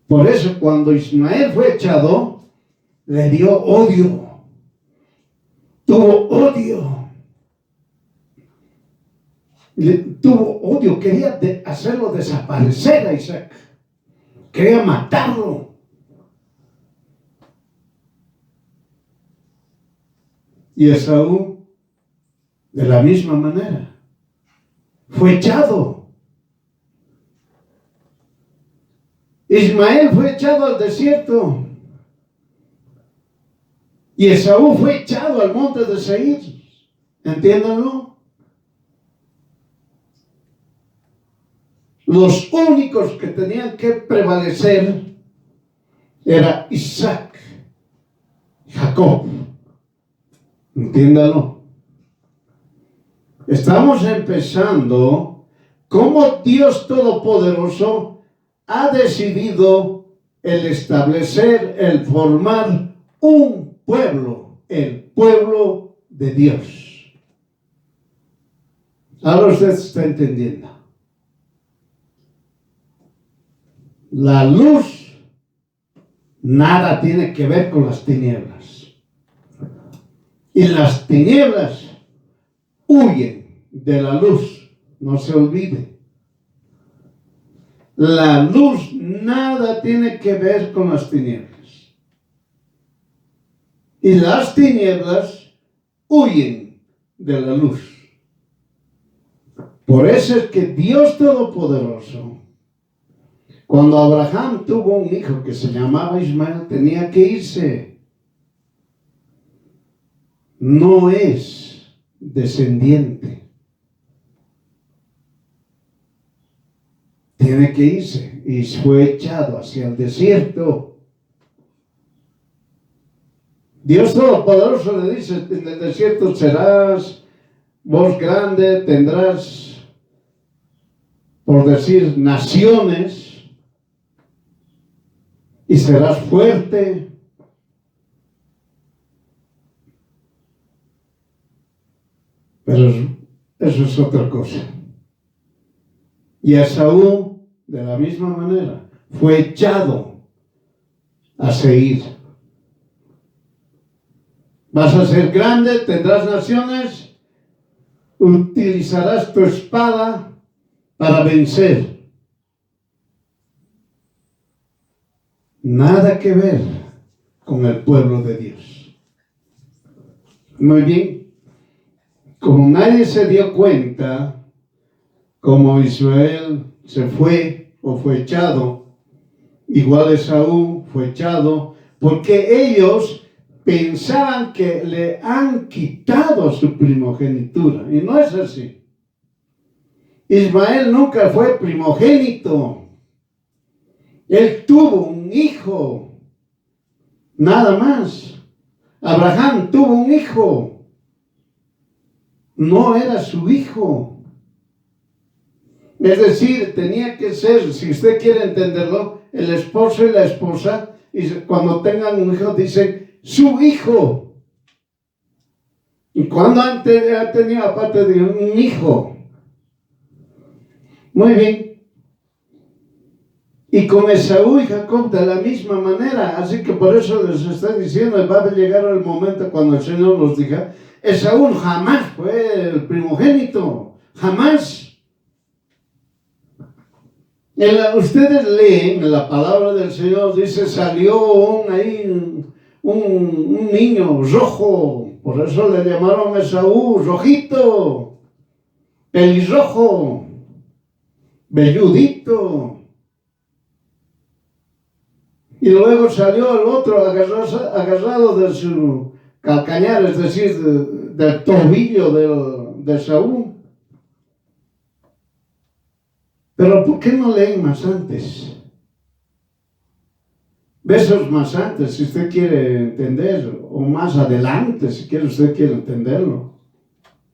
Por eso cuando Ismael fue echado, le dio odio. Tuvo odio. Tuvo odio. Quería hacerlo desaparecer a Isaac. Quería matarlo. Y Esaú, de la misma manera, fue echado. Ismael fue echado al desierto. Y Esaú fue echado al monte de Seir. ¿Entiéndanlo? Los únicos que tenían que prevalecer era Isaac, Jacob. Entiéndalo. Estamos empezando cómo Dios Todopoderoso ha decidido el establecer, el formar un pueblo, el pueblo de Dios. Ahora usted está entendiendo. La luz nada tiene que ver con las tinieblas. Y las tinieblas huyen de la luz. No se olvide. La luz nada tiene que ver con las tinieblas. Y las tinieblas huyen de la luz. Por eso es que Dios Todopoderoso, cuando Abraham tuvo un hijo que se llamaba Ismael, tenía que irse. No es descendiente. Tiene que irse. Y fue echado hacia el desierto. Dios Todopoderoso le dice, en el desierto serás voz grande, tendrás, por decir, naciones, y serás fuerte. Pero eso es otra cosa. Y Esaú, de la misma manera, fue echado a Seir. Vas a ser grande, tendrás naciones, utilizarás tu espada para vencer. Nada que ver con el pueblo de Dios. Muy bien. Como nadie se dio cuenta, como Israel se fue o fue echado, igual Esaú fue echado, porque ellos pensaban que le han quitado su primogenitura, y no es así. Ismael nunca fue primogénito. Él tuvo un hijo, nada más. Abraham tuvo un hijo. No era su hijo. Es decir, tenía que ser, si usted quiere entenderlo, el esposo y la esposa, y cuando tengan un hijo dicen, su hijo. Y cuando han tenido aparte de un hijo. Muy bien. Y con Esaú y Jacob de la misma manera. Así que por eso les estoy diciendo, va a llegar el momento cuando el Señor nos diga, Esaú jamás fue el primogénito, jamás. Ustedes leen en la palabra del Señor, dice, salió un niño rojo, por eso le llamaron Esaú, rojito, pelirrojo, velludito. Y luego salió el otro agarrado de su calcañar, es decir, del tobillo de Saúl. Pero ¿por qué no leen más antes? Versos más antes, si usted quiere entender, o más adelante, si usted quiere entenderlo,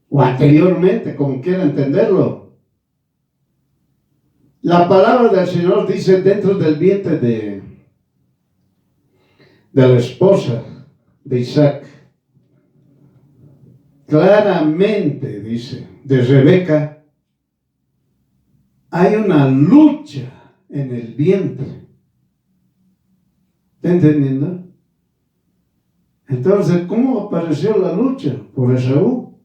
o anteriormente, como quiera entenderlo. La palabra del Señor dice dentro del vientre de la esposa de Isaac, claramente dice, de Rebeca, hay una lucha en el vientre. ¿Está entendiendo? Entonces, ¿cómo apareció la lucha? Por Esaú.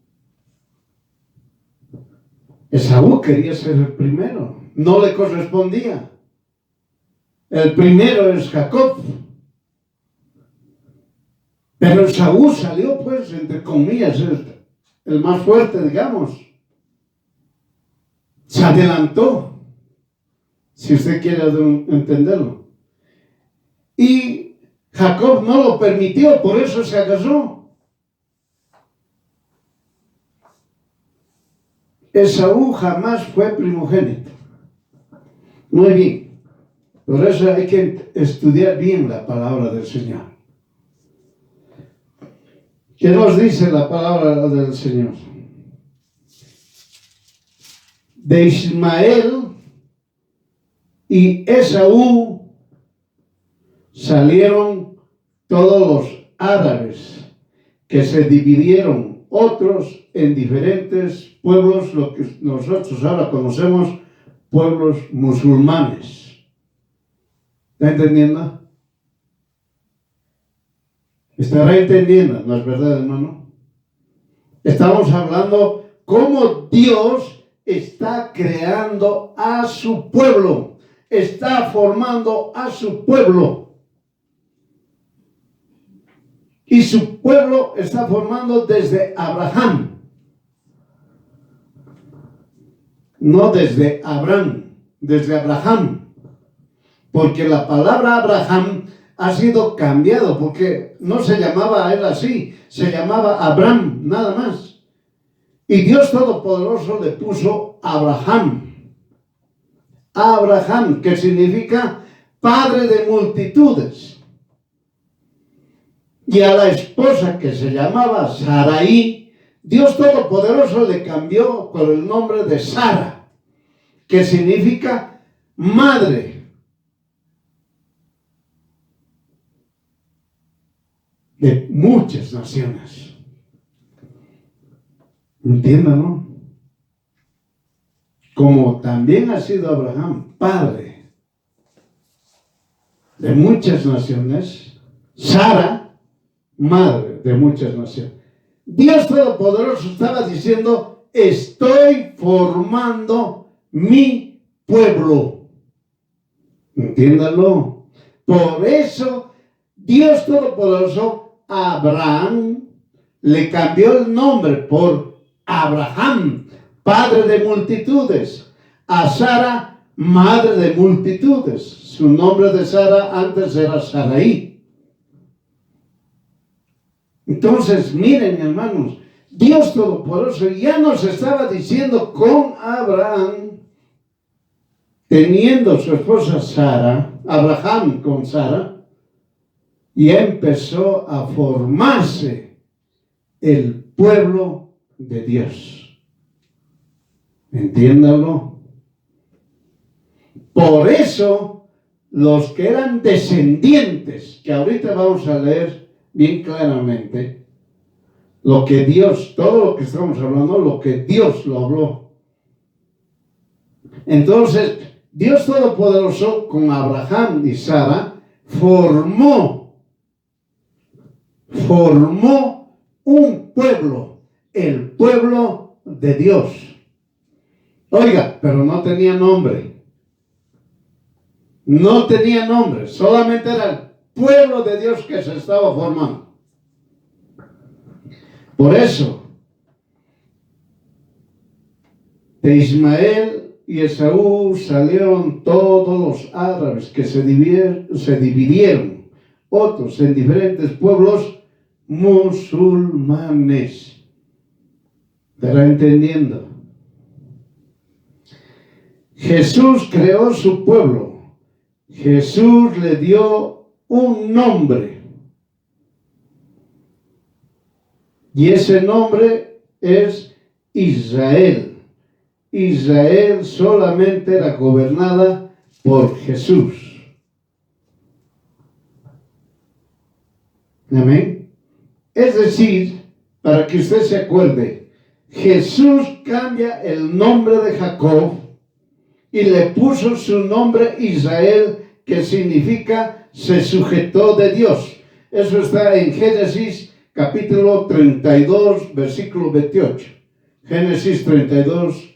Esaú quería ser el primero, no le correspondía. El primero es Jacob. Pero Esaú salió, pues, entre comillas, el más fuerte, digamos. Se adelantó, si usted quiere entenderlo. Y Jacob no lo permitió, por eso se agarró. Esaú jamás fue primogénito. Muy bien. Por eso hay que estudiar bien la palabra del Señor. ¿Qué nos dice la palabra del Señor? De Ismael y Esaú salieron todos los árabes, que se dividieron otros en diferentes pueblos, lo que nosotros ahora conocemos pueblos musulmanes. ¿Está entendiendo? ¿Estará entendiendo? ¿No es verdad, hermano? Estamos hablando cómo Dios está creando a su pueblo, está formando a su pueblo. Y su pueblo está formando desde Abraham, no desde Abraham, desde Abraham. Porque la palabra Abraham ha sido cambiado, porque no se llamaba a él así, se llamaba Abraham, nada más. Y Dios Todopoderoso le puso Abraham. Abraham, que significa padre de multitudes. Y a la esposa que se llamaba Sarai, Dios Todopoderoso le cambió por el nombre de Sara, que significa madre de muchas naciones. ¿Entiendan, no? Como también ha sido Abraham padre de muchas naciones, Sara, madre de muchas naciones. Dios Todopoderoso estaba diciendo, estoy formando mi pueblo. Entiéndanlo. Por eso, Dios Todopoderoso a Abraham le cambió el nombre por Abraham, padre de multitudes. A Sara, madre de multitudes. Su nombre de Sara antes era Sarai. Entonces, miren, hermanos, Dios Todopoderoso ya nos estaba diciendo con Abraham, teniendo su esposa Sara, Abraham con Sara, y empezó a formarse el pueblo de Dios. Entiéndalo. Por eso, los que eran descendientes, que ahorita vamos a leer bien claramente, lo que Dios, todo lo que estamos hablando, lo que Dios lo habló. Entonces, Dios Todopoderoso con Abraham y Sara formó un pueblo, el pueblo de Dios. Oiga, pero no tenía nombre. No tenía nombre, solamente era el pueblo de Dios que se estaba formando. Por eso, de Ismael y Esaú salieron todos los árabes que se dividieron, otros en diferentes pueblos musulmanes. ¿Estará entendiendo? Jesús creó su pueblo. Jesús le dio un nombre. Y ese nombre es Israel. Israel solamente era gobernada por Jesús. Amén. Es decir, para que usted se acuerde, Jesús cambia el nombre de Jacob y le puso su nombre Israel, que significa se sujetó de Dios. Eso está en Génesis capítulo 32, versículo 28. Génesis 32,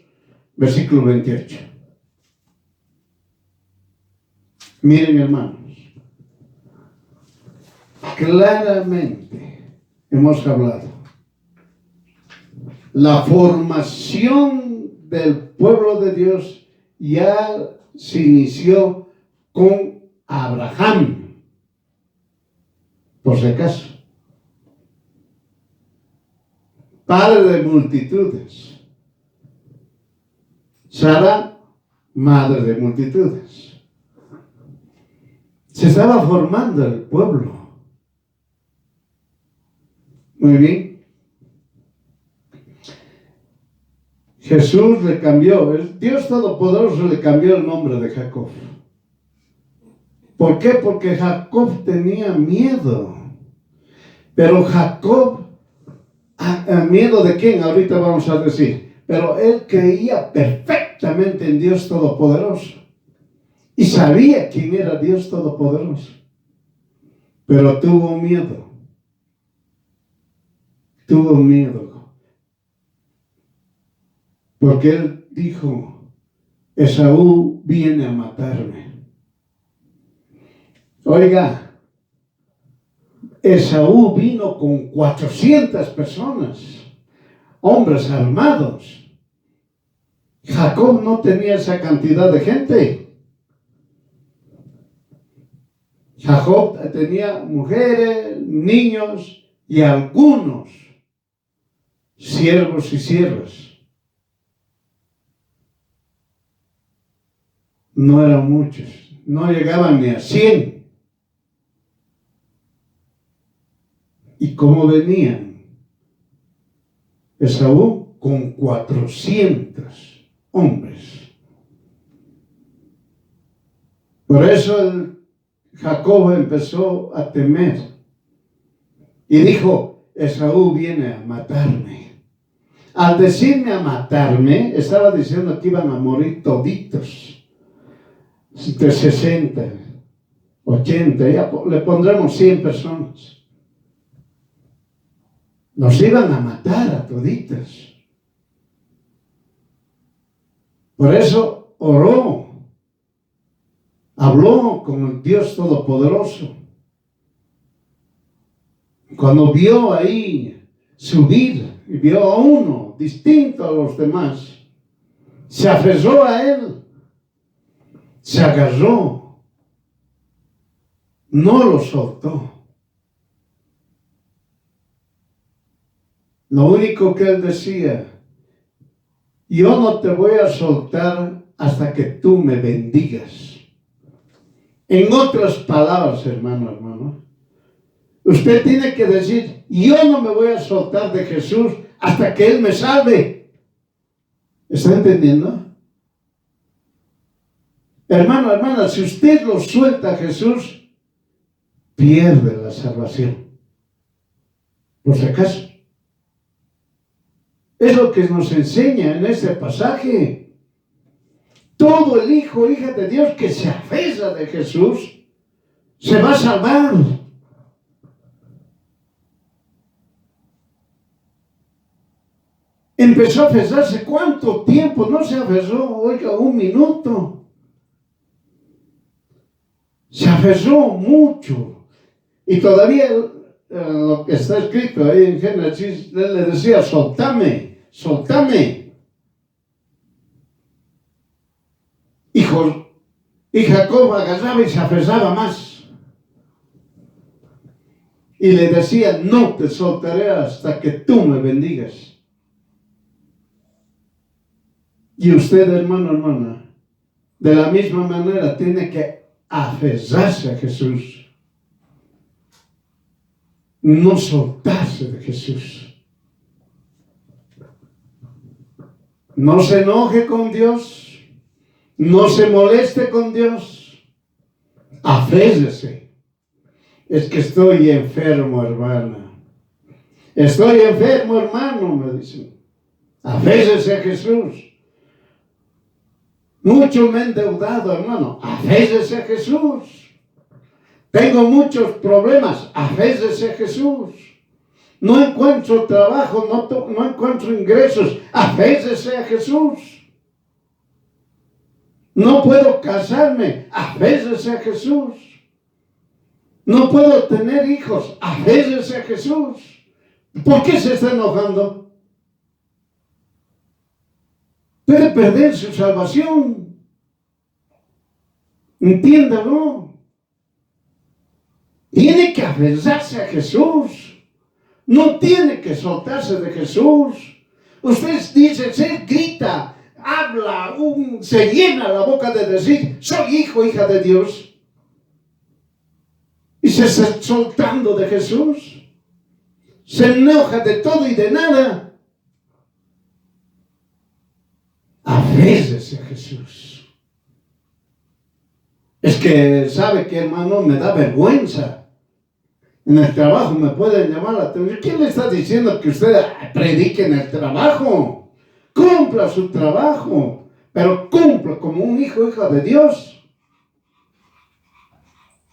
versículo 28. Miren, hermanos, claramente hemos hablado. La formación del pueblo de Dios ya se inició con Abraham, por si acaso. Padre de multitudes. Sara, madre de multitudes. Se estaba formando el pueblo. Muy bien. Jesús le cambió, Dios Todopoderoso le cambió el nombre de Jacob. ¿Por qué? Porque Jacob tenía miedo. Pero Jacob, ¿miedo de quién? Ahorita vamos a decir. Pero él creía perfectamente en Dios Todopoderoso. Y sabía quién era Dios Todopoderoso. Pero tuvo miedo. Tuvo miedo. Porque él dijo, Esaú viene a matarme. Oiga, Esaú vino con 400 personas, hombres armados. Jacob no tenía esa cantidad de gente. Jacob tenía mujeres, niños y algunos siervos y siervas. No eran muchos, no llegaban ni a 100. ¿Y cómo venían? Esaú con 400 hombres. Por eso Jacob empezó a temer y dijo, Esaú viene a matarme. Al decirme a matarme, estaba diciendo que iban a morir toditos, de 60, 80, ya le pondremos 100 personas. Nos iban a matar a toditas. Por eso oró, habló con el Dios Todopoderoso. Cuando vio ahí subir y vio a uno distinto a los demás, se aferró a él, se agarró, no lo soltó. Lo único que él decía, yo no te voy a soltar hasta que tú me bendigas. En otras palabras, hermano, usted tiene que decir, yo no me voy a soltar de Jesús hasta que Él me salve. ¿Está entendiendo? Hermano, hermana, si usted lo suelta a Jesús, pierde la salvación. Por si acaso. Es lo que nos enseña en este pasaje. Todo el hijo o hija de Dios que se aferra de Jesús se va a salvar. Empezó a aferrarse. ¿Cuánto tiempo no se aferró? Oiga, 1 minuto. Se aferró mucho. Y todavía lo que está escrito ahí en Génesis, él le decía, soltame. Y Jacob agarraba y se aferraba más. Y le decía, no te soltaré hasta que tú me bendigas. Y usted, hermano, hermana, de la misma manera tiene que aferrarse a Jesús. No soltarse de Jesús. No se enoje con Dios. No se moleste con Dios. Aférrese. Es que estoy enfermo, hermana. Estoy enfermo, hermano, me dicen. Aférrese a Jesús. Mucho me he endeudado, hermano. Aférrese a Jesús. Tengo muchos problemas. Aférrese a Jesús. No encuentro trabajo, no encuentro ingresos. Aférrese a Jesús. No puedo casarme. Aférrese a Jesús. No puedo tener hijos. Aférrese a Jesús. ¿Por qué se está enojando? Puede perder su salvación. Entiéndalo. Tiene que aferrarse a Jesús. No tiene que soltarse de Jesús. Usted dice, se grita, habla, se llena la boca de decir, soy hijo, hija de Dios. Y se está soltando de Jesús. Se enoja de todo y de nada. Aférrese a Jesús. Es que, ¿sabe qué, hermano? Me da vergüenza. En el trabajo me pueden llamar la atención. ¿Quién le está diciendo que usted predique en el trabajo? Cumpla su trabajo, pero cumpla como un hijo, hija de Dios.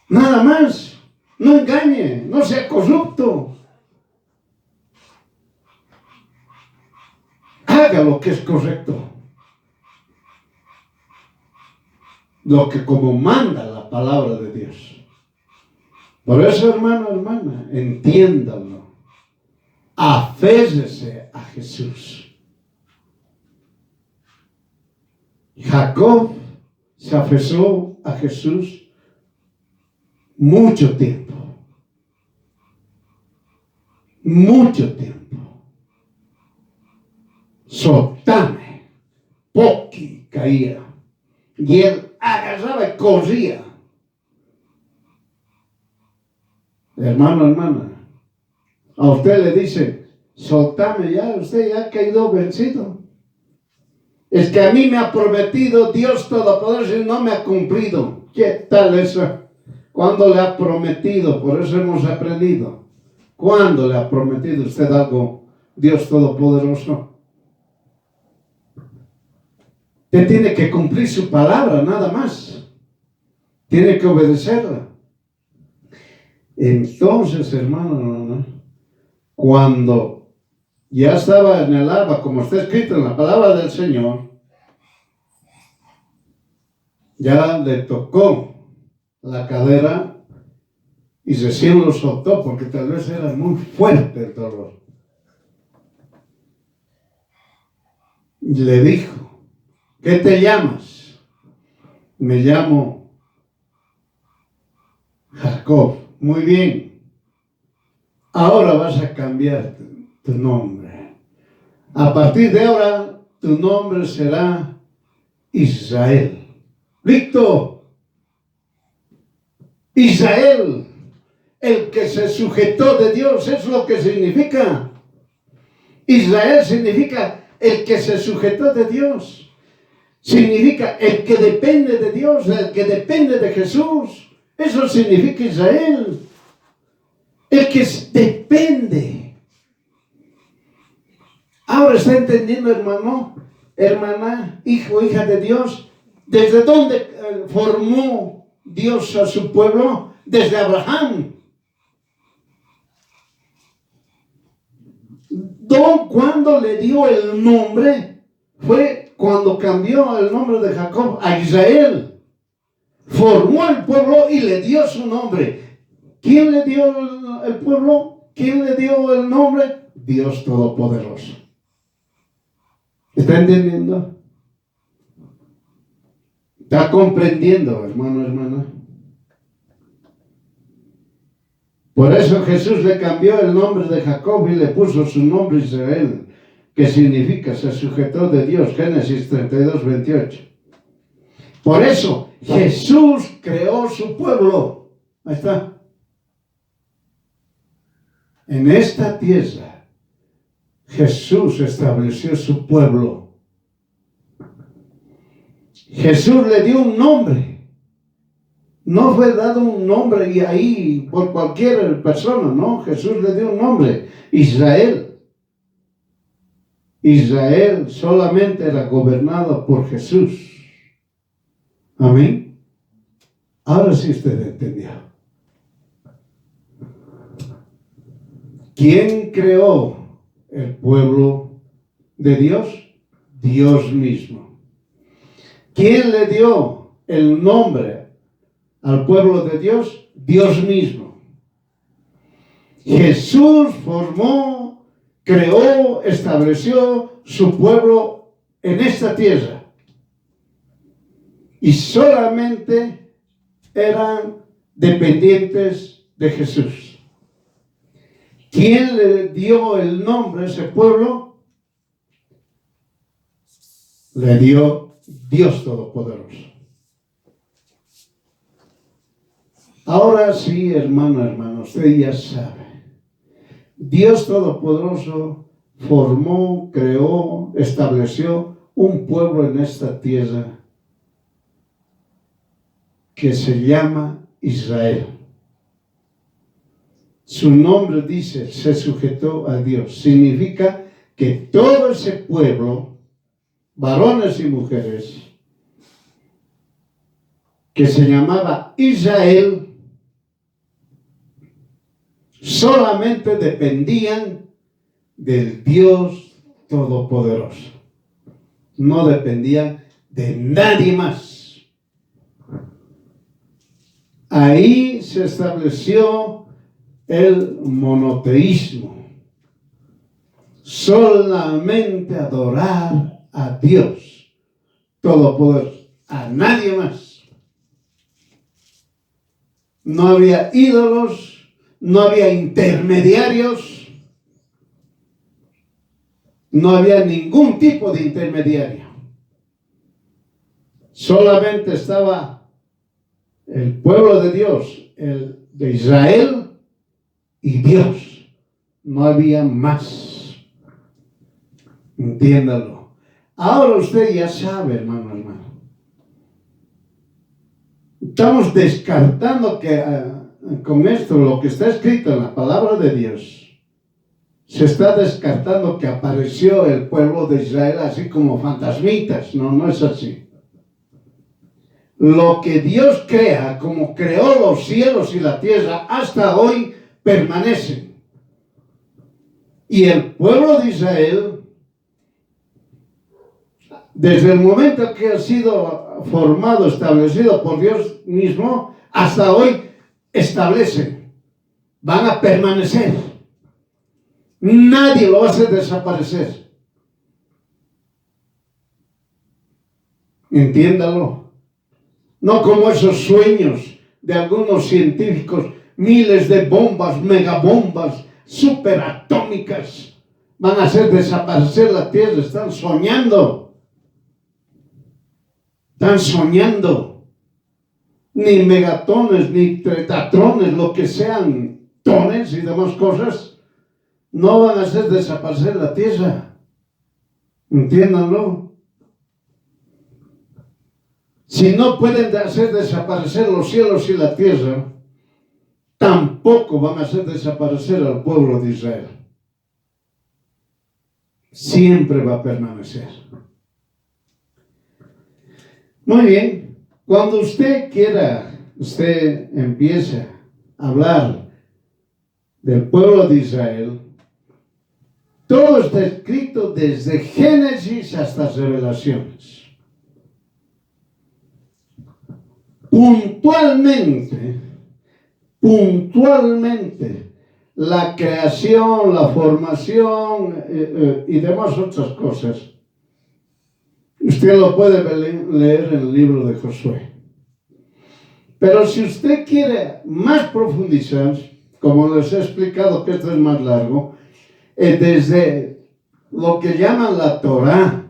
Nada más. No engañe, no sea corrupto. Haga lo que es correcto. Lo que como manda la palabra de Dios. Por eso, hermano, hermana, entiéndalo. Aférrese a Jesús. Jacob se aferró a Jesús mucho tiempo. Mucho tiempo. Soltame. Poqui caía. Y él agarraba y corría. Hermano, hermana, A usted le dicen, soltame ya, usted ya ha caído vencido. Es que a mí me ha prometido Dios Todopoderoso y no me ha cumplido. ¿Qué tal eso? ¿Cuándo le ha prometido? Por eso hemos aprendido. ¿Cuándo le ha prometido usted algo Dios Todopoderoso? Usted tiene que cumplir su palabra, nada más. Tiene que obedecerla. Entonces, hermano, cuando ya estaba en el alba, como está escrito en la palabra del Señor, ya le tocó la cadera y recién lo soltó porque tal vez era muy fuerte el dolor. Y le dijo, ¿qué te llamas? Me llamo Jacob. Muy bien. Ahora vas a cambiar tu nombre. A partir de ahora, tu nombre será Israel. ¡Listo! Israel, el que se sujetó de Dios, es lo que significa. Israel significa el que se sujetó de Dios. Significa el que depende de Dios, el que depende de Jesús. Eso significa Israel. El que depende. Ahora está entendiendo, hermano, hermana, hijo, hija de Dios, ¿desde dónde formó Dios a su pueblo? Desde Abraham. Cuando le dio el nombre, fue cuando cambió el nombre de Jacob a Israel. Formó el pueblo y le dio su nombre. ¿Quién le dio el pueblo? ¿Quién le dio el nombre? Dios Todopoderoso. ¿Está entendiendo? ¿Está comprendiendo, hermano, hermana? Por eso Jesús le cambió el nombre de Jacob y le puso su nombre Israel, que significa se sujetó de Dios. Génesis 32, 28. Por eso Jesús creó su pueblo. Ahí está. En esta tierra Jesús estableció su pueblo. Jesús le dio un nombre. No fue dado un nombre y ahí por cualquier persona, no. Jesús le dio un nombre, Israel. Israel solamente era gobernado por Jesús. Amén. Ahora sí usted entendió. ¿Quién creó el pueblo de Dios? Dios mismo. ¿Quién le dio el nombre al pueblo de Dios? Dios mismo. Jesús formó, creó, estableció su pueblo en esta tierra. Y solamente eran dependientes de Jesús. ¿Quién le dio el nombre a ese pueblo? Le dio Dios Todopoderoso. Ahora sí, hermano, usted ya sabe. Dios Todopoderoso formó, creó, estableció un pueblo en esta tierra que se llama Israel. Su nombre dice, se sujetó a Dios. Significa que todo ese pueblo, varones y mujeres, que se llamaba Israel, solamente dependían del Dios Todopoderoso. No dependían de nadie más. Ahí se estableció el monoteísmo. Solamente adorar a Dios Todopoderoso, a nadie más. No había ídolos, no había intermediarios, no había ningún tipo de intermediario. Solamente estaba el pueblo de Dios, el de Israel y Dios. no había más. Entiéndalo. Ahora usted ya sabe, hermano. Estamos descartando que con esto, lo que está escrito en la palabra de Dios, se está descartando que apareció el pueblo de Israel así como fantasmitas. No, no es así. Lo que Dios crea, como creó los cielos y la tierra, hasta hoy permanecen. Y el pueblo de Israel, desde el momento que ha sido formado, establecido por Dios mismo, hasta hoy establecen, van a permanecer. Nadie lo va a hacer desaparecer. Entiéndalo. No como esos sueños de algunos científicos, miles de bombas, megabombas, superatómicas, van a hacer desaparecer la Tierra. Están soñando. Están soñando. Ni megatones, ni tretatrones, lo que sean tones y demás cosas, no van a hacer desaparecer la Tierra. Entiéndanlo. Si no pueden hacer desaparecer los cielos y la tierra, tampoco van a hacer desaparecer al pueblo de Israel. Siempre va a permanecer. Muy bien. Cuando usted empieza a hablar del pueblo de Israel, todo está escrito desde Génesis hasta Revelaciones. Puntualmente, la creación, la formación y demás otras cosas, usted lo puede leer en el libro de Josué. Pero si usted quiere más profundizar, como les he explicado que esto es más largo, desde lo que llaman la Torá,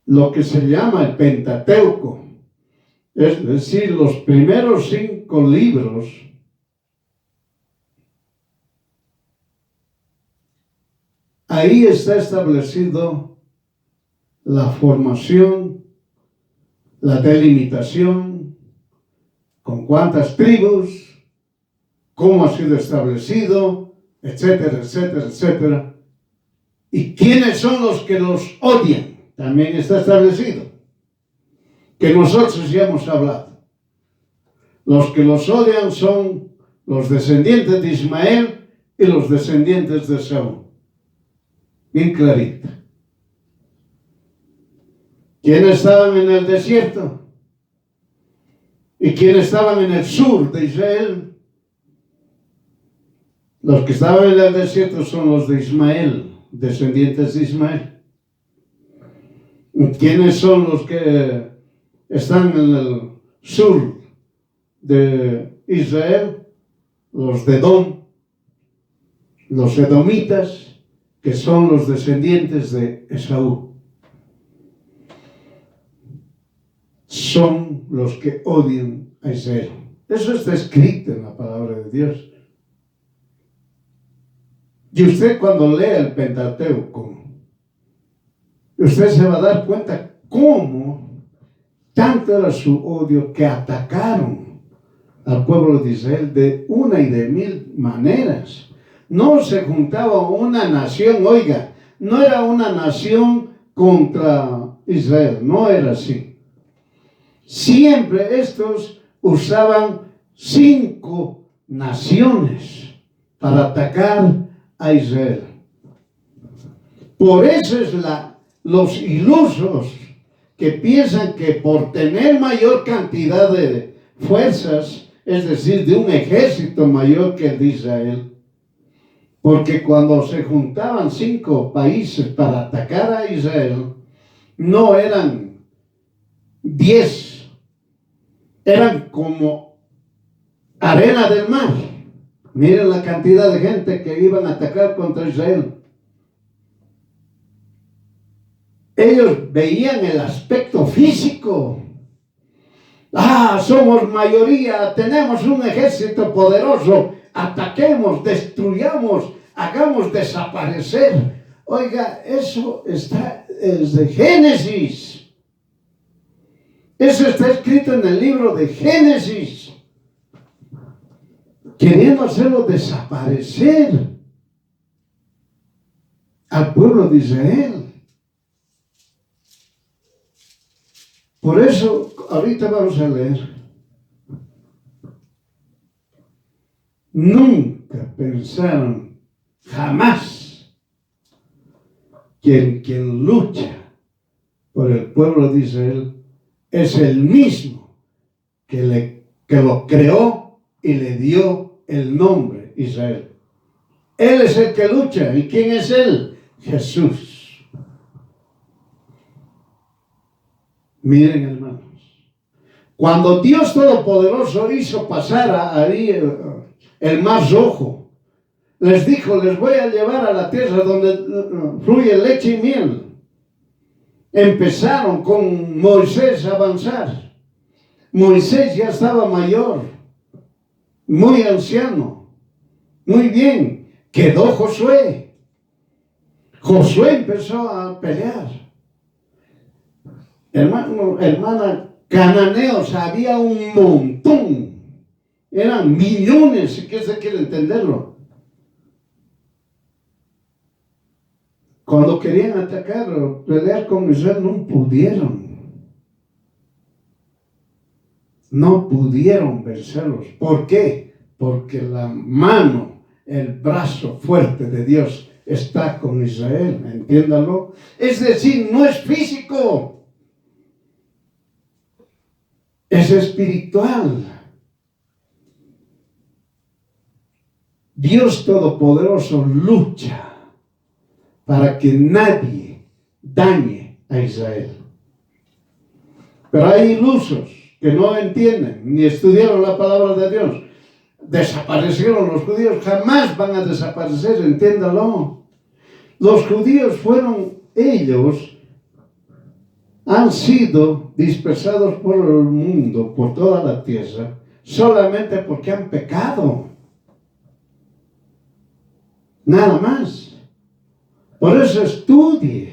lo que se llama el Pentateuco, es decir, los primeros 5 libros, ahí está establecido la formación, la delimitación, con cuántas tribus, cómo ha sido establecido, etcétera, etcétera, etcétera. ¿Y quiénes son los que los odian? También está establecido. Que nosotros ya hemos hablado. Los que los odian son los descendientes de Ismael y los descendientes de Saúl. Bien clarito. ¿Quiénes estaban en el desierto? ¿Y quiénes estaban en el sur de Israel? Los que estaban en el desierto son los de Ismael, descendientes de Ismael. ¿Quiénes son los que están en el sur de Israel? Los de Edom, los edomitas, que son los descendientes de Esaú. Son los que odian a Israel. Eso está escrito en la palabra de Dios. Y usted, cuando lea el Pentateuco, usted se va a dar cuenta cómo tanto era su odio que atacaron al pueblo de Israel de una y de mil maneras. No se juntaba una nación, oiga, no era una nación contra Israel, no era así. Siempre estos usaban 5 naciones para atacar a Israel. Por eso es los ilusos que piensan que por tener mayor cantidad de fuerzas, es decir, de un ejército mayor que el de Israel, porque cuando se juntaban 5 países para atacar a Israel, no eran 10, eran como arena del mar. Miren la cantidad de gente que iban a atacar contra Israel. Ellos veían el aspecto físico. Somos mayoría, tenemos un ejército poderoso. ataquemos, destruyamos, hagamos desaparecer. Oiga, eso está desde Génesis. Eso está escrito en el libro de Génesis. Queriendo hacerlo desaparecer al pueblo de Israel. Por eso, ahorita vamos a leer. Nunca pensaron, jamás, que quien lucha por el pueblo de Israel es el mismo que lo creó y le dio el nombre Israel. Él es el que lucha. ¿Y quién es él? Jesús. Miren, hermanos, cuando Dios Todopoderoso hizo pasar a Ariel el Mar Rojo, les dijo, les voy a llevar a la tierra donde fluye leche y miel. Empezaron con Moisés a avanzar. Moisés ya estaba mayor, muy anciano. Muy bien, quedó Josué. Josué empezó a pelear. Hermano, hermana, cananeos había un montón. Eran millones, si usted quiere entenderlo. Cuando querían atacar o pelear con Israel, no pudieron. No pudieron vencerlos. ¿Por qué? Porque la mano, el brazo fuerte de Dios está con Israel. Entiéndalo. Es decir, no es físico. Es espiritual. Dios Todopoderoso lucha para que nadie dañe a Israel. Pero hay ilusos que no entienden ni estudiaron la palabra de Dios. Desaparecieron los judíos, jamás van a desaparecer, entiéndalo. Los judíos han sido dispersados por el mundo, por toda la tierra, solamente porque han pecado. Nada más. Por eso estudie.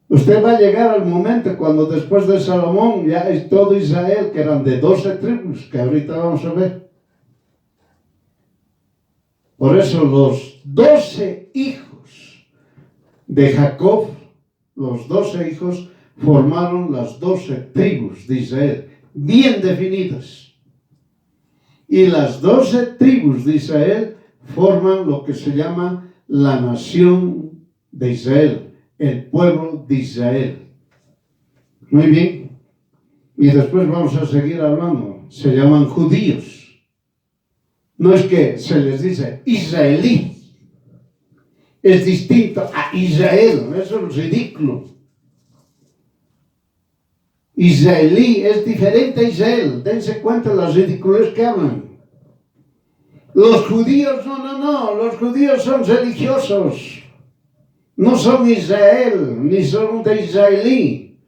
Usted va a llegar al momento cuando después de Salomón ya es todo Israel, que eran de 12 tribus, que ahorita vamos a ver. Por eso los 12 hijos de Jacob, los 12 hijos, formaron las 12 tribus de Israel, bien definidas. Y las 12 tribus de Israel forman lo que se llama la nación de Israel, el pueblo de Israel. Muy bien. Y después vamos a seguir hablando. Se llaman judíos. No es que se les dice israelí. Es distinto a Israel. Eso es ridículo. Israelí es diferente a Israel. Dense cuenta de las ridiculez que hablan. Los judíos, no. Los judíos son religiosos. No son Israel, ni son de israelí.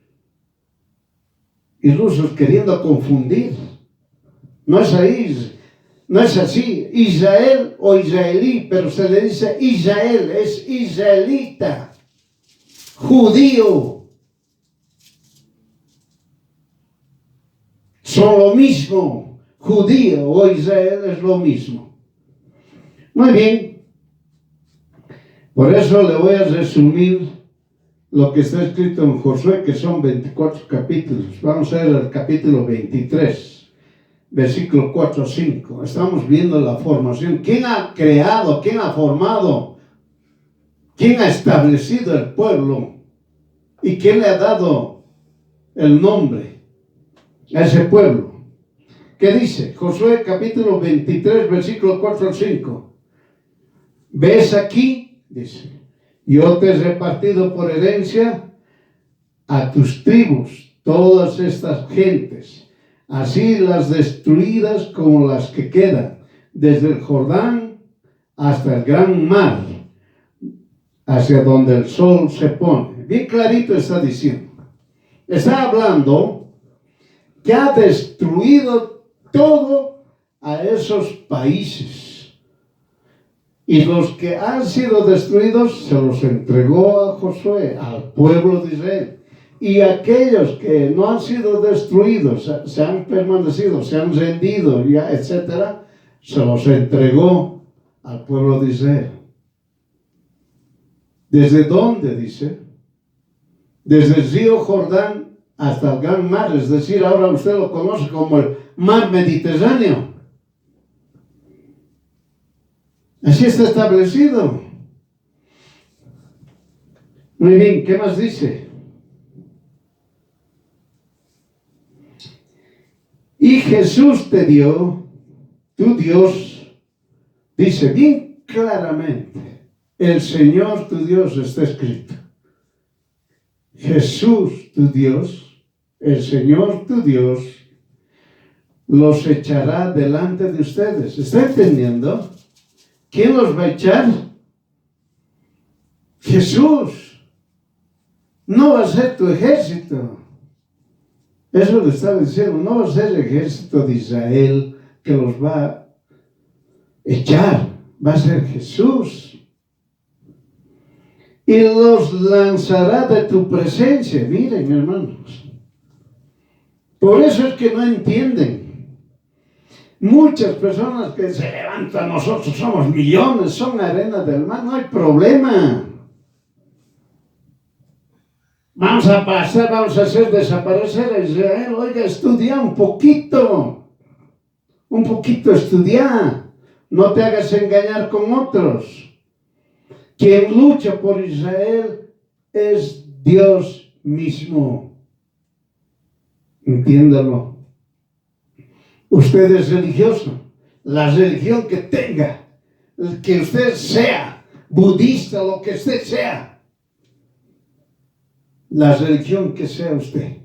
Ilusos queriendo confundir. No es así. Israel o israelí, pero se le dice Israel, es israelita. Judío. Son lo mismo. Judío o Israel es lo mismo. Muy bien. Por eso le voy a resumir lo que está escrito en Josué, que son 24 capítulos. Vamos a ver el capítulo 23, versículo 4 a 5. Estamos viendo la formación. ¿Quién ha creado? ¿Quién ha formado? ¿Quién ha establecido el pueblo? ¿Y quién le ha dado el nombre a ese pueblo? ¿Qué dice? Josué capítulo 23, versículo 4 al 5. ¿Ves aquí? Dice, yo te he repartido por herencia a tus tribus, todas estas gentes, así las destruidas como las que quedan, desde el Jordán hasta el gran mar, hacia donde el sol se pone. Bien clarito está diciendo. Está hablando que ha destruido todo a esos países. Y los que han sido destruidos se los entregó a Josué, al pueblo de Israel. Y aquellos que no han sido destruidos, se han permanecido, se han rendido, ya, etc., se los entregó al pueblo de Israel. ¿Desde dónde? Dice. Desde el río Jordán hasta el gran mar, es decir, ahora usted lo conoce como el mar Mediterráneo. Así está establecido. Muy bien, ¿qué más dice? Y Jesús te dio, tu Dios, dice bien claramente, el Señor tu Dios está escrito. Jesús tu Dios, el Señor tu Dios, los echará delante de ustedes. ¿Está entendiendo? ¿Quién los va a echar? Jesús. No va a ser tu ejército. Eso le estaba diciendo. No va a ser el ejército de Israel que los va a echar. Va a ser Jesús. Y los lanzará de tu presencia. Miren, hermanos. Por eso es que no entienden. Muchas personas que se levantan, nosotros somos millones, son arena del mar, no hay problema. Vamos a pasar, vamos a hacer desaparecer a Israel. Oiga, estudia un poquito estudia. No te hagas engañar con otros. Quien lucha por Israel es Dios mismo. Entiéndalo. Usted es religioso, la religión que tenga, que usted sea, budista, lo que usted sea, la religión que sea usted.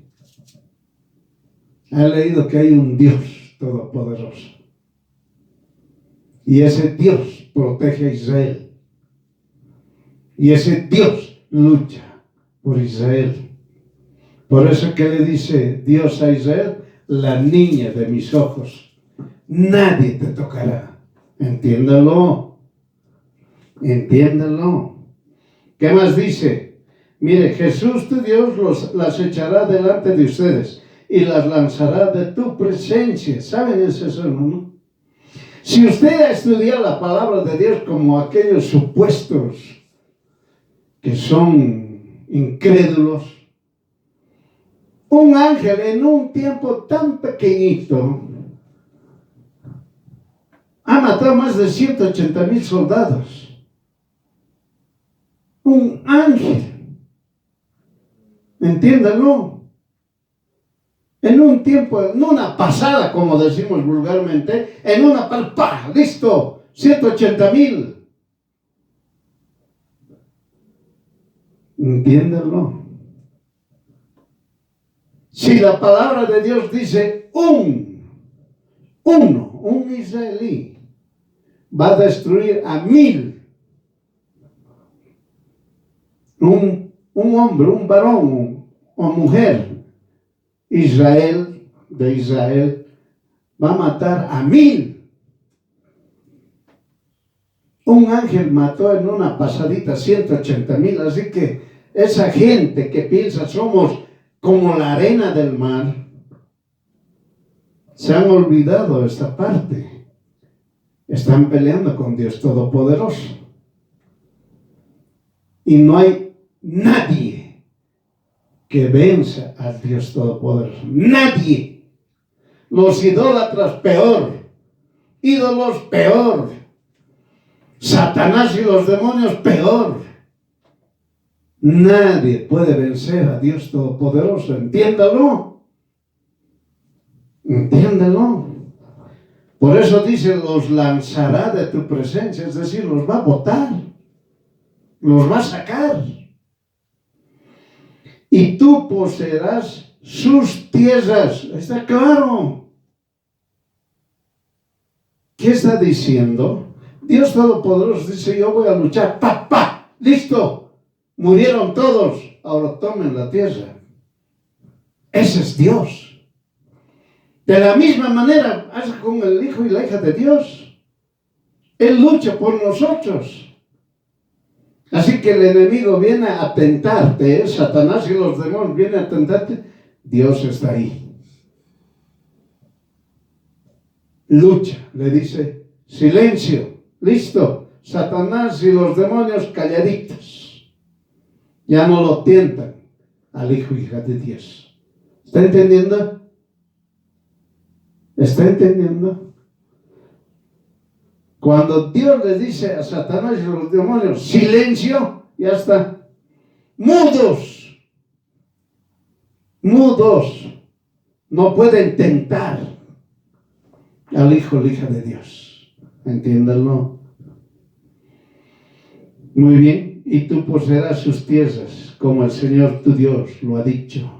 Ha leído que hay un Dios todopoderoso. Y ese Dios protege a Israel. Y ese Dios lucha por Israel. Por eso que le dice Dios a Israel, la niña de mis ojos, nadie te tocará. Entiéndalo. Entiéndalo. ¿Qué más dice? Mire, Jesús tu Dios las echará delante de ustedes y las lanzará de tu presencia. ¿Saben eso, hermano? Si usted estudia la palabra de Dios como aquellos supuestos que son incrédulos, un ángel en un tiempo tan pequeñito ha matado más de 180,000 soldados. Un ángel. Entiéndanlo. En un tiempo, en una pasada, como decimos vulgarmente, en una palpa, listo, 180,000. Entiéndanlo. Si la palabra de Dios dice un israelí va a destruir a 1,000, un hombre, un varón o mujer, de Israel, va a matar a 1,000. Un ángel mató en una pasadita 180,000, así que esa gente que piensa somos como la arena del mar, se han olvidado esta parte. Están peleando con Dios Todopoderoso. Y no hay nadie que venza al Dios Todopoderoso. Nadie. Los idólatras peor. Ídolos peor. Satanás y los demonios peor. Nadie puede vencer a Dios Todopoderoso. Entiéndalo. Entiéndelo. Por eso dice, los lanzará de tu presencia, es decir, los va a botar, los va a sacar. Y tú poseerás sus tierras. ¿Está claro? ¿Qué está diciendo? Dios Todopoderoso dice, yo voy a luchar, listo. Murieron todos, ahora tomen la tierra. Ese es Dios. De la misma manera, hace con el hijo y la hija de Dios. Él lucha por nosotros. Así que el enemigo viene a tentarte, Satanás y los demonios vienen a tentarte. Dios está ahí. Lucha, le dice, silencio, listo. Satanás y los demonios calladitos. Ya no lo tientan al hijo y hija de Dios. ¿Está entendiendo? ¿Está entendiendo? Cuando Dios le dice a Satanás y a los demonios, silencio, ya está. Mudos. Mudos. No pueden tentar al hijo o la hija de Dios. Entiéndanlo. Muy bien. Y tú poseerás sus tierras, como el Señor tu Dios lo ha dicho.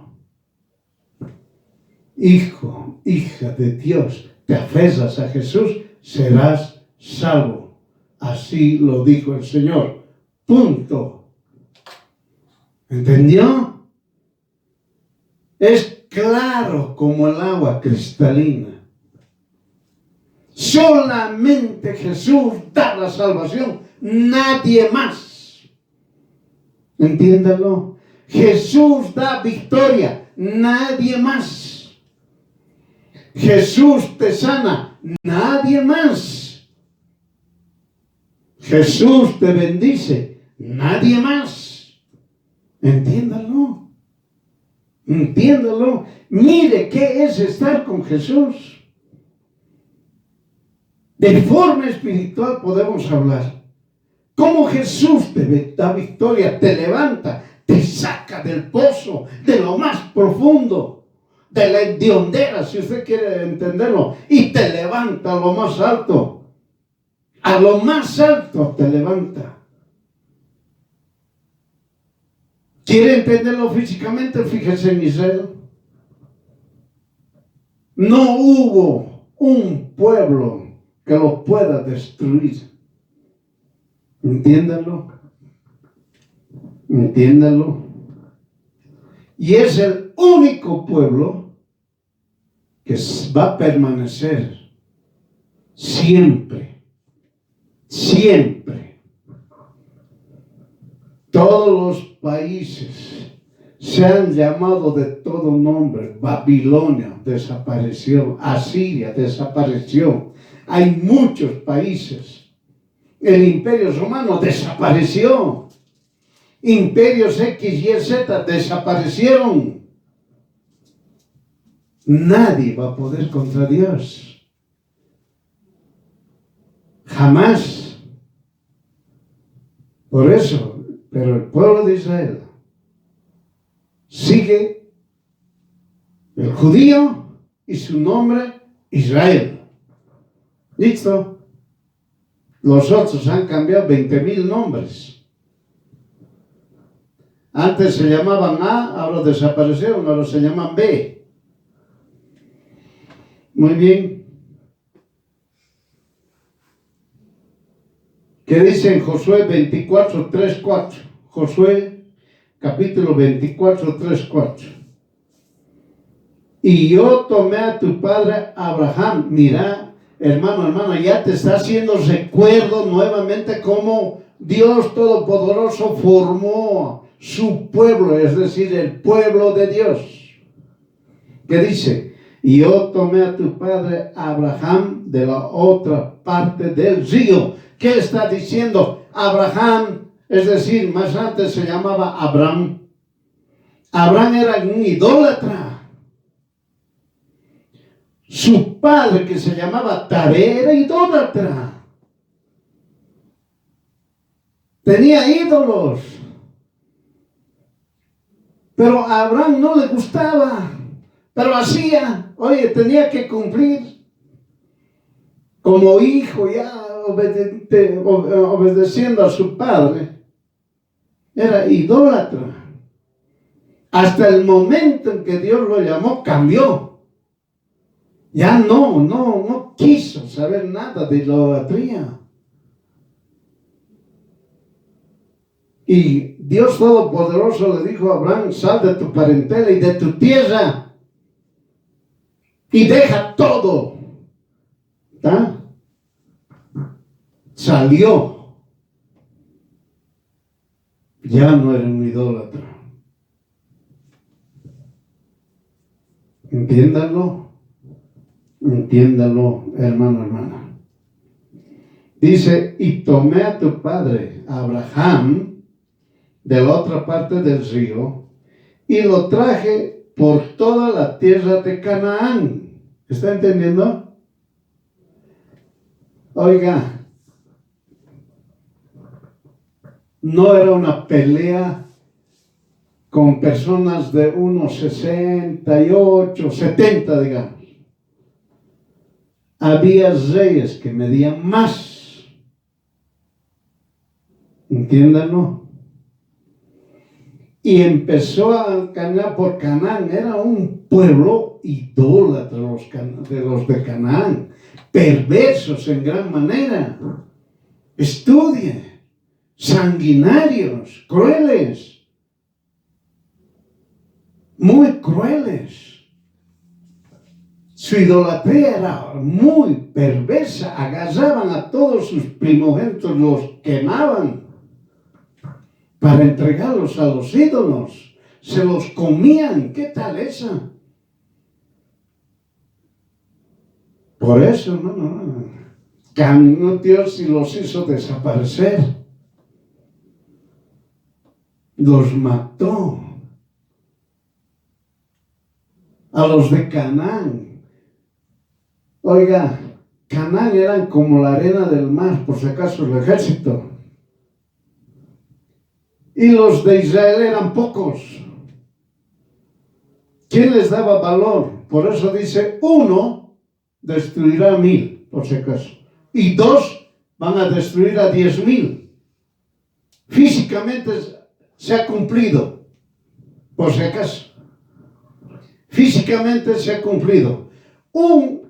Hijo, hija de Dios, te aferras a Jesús, serás salvo. Así lo dijo el Señor. Punto. ¿Entendió? Es claro como el agua cristalina. Solamente Jesús da la salvación, nadie más. Entiéndalo. Jesús da victoria, nadie más. Jesús te sana, nadie más. Jesús te bendice, nadie más. Entiéndalo. Entiéndalo. Mire qué es estar con Jesús. De forma espiritual podemos hablar. Cómo Jesús te da victoria, te levanta, te saca del pozo, de lo más profundo, de la hediondera, si usted quiere entenderlo, y te levanta a lo más alto. A lo más alto te levanta. ¿Quiere entenderlo físicamente? Fíjese en Israel. No hubo un pueblo que lo pueda destruir. Entiéndalo. Entiéndalo. Y es el único pueblo que va a permanecer siempre. Siempre. Todos los países se han llamado de todo nombre. Babilonia desapareció. Asiria desapareció. Hay muchos países. El Imperio Romano desapareció. Imperios X, Y, Z desaparecieron. Nadie va a poder contra Dios. Jamás. Por eso, pero el pueblo de Israel sigue el judío y su nombre Israel. ¿Listo? Los otros han cambiado 20,000 nombres. Antes se llamaban A, ahora desaparecieron, ahora se llaman B. Muy bien. ¿Qué dice en Josué 24, 3, 4? Josué, capítulo 24, 3, 4. Y yo tomé a tu padre Abraham. Mira, hermano, ya te está haciendo recuerdo nuevamente cómo Dios Todopoderoso formó su pueblo, es decir, el pueblo de Dios. ¿Qué dice? Y yo tomé a tu padre Abraham de la otra parte del río. ¿Qué está diciendo? Abraham, es decir, más antes se llamaba Abraham. Abraham era un idólatra. Su padre, que se llamaba Taré, era idólatra. Tenía ídolos. Pero a Abraham no le gustaba. Pero hacía. Oye, tenía que cumplir. Como hijo ya obedeciendo a su padre. Era idólatra. Hasta el momento en que Dios lo llamó, cambió. Ya no quiso saber nada de idolatría. Y Dios Todopoderoso le dijo a Abraham: sal de tu parentela y de tu tierra y deja todo. ¿Está? salió, ya no era un idólatra. Entiéndalo, hermano, hermana. Dice, y tomé a tu padre, Abraham, de la otra parte del río, y lo traje por toda la tierra de Canaán. ¿Está entendiendo? Oiga, no era una pelea con personas de unos 68, 70, digamos. Había reyes que medían más. Entiéndanlo. Y empezó a caminar por Canaán. Era un pueblo idólatra de los de Canaán. Perversos en gran manera. Estudie. Sanguinarios, crueles. Muy crueles. Su idolatría era muy perversa. Agarraban a todos sus primogénitos, los quemaban para entregarlos a los ídolos. Se los comían. ¿Qué tal esa? Por eso, hermano, caminó Dios y los hizo desaparecer. Los mató. A los de Canaán. Oiga, Canaán eran como la arena del mar, por si acaso el ejército. Y los de Israel eran pocos. ¿Quién les daba valor? Por eso dice, 1 destruirá a 1000, por si acaso. Y 2 van a destruir a 10,000. Físicamente se ha cumplido, por si acaso. Físicamente se ha cumplido. Un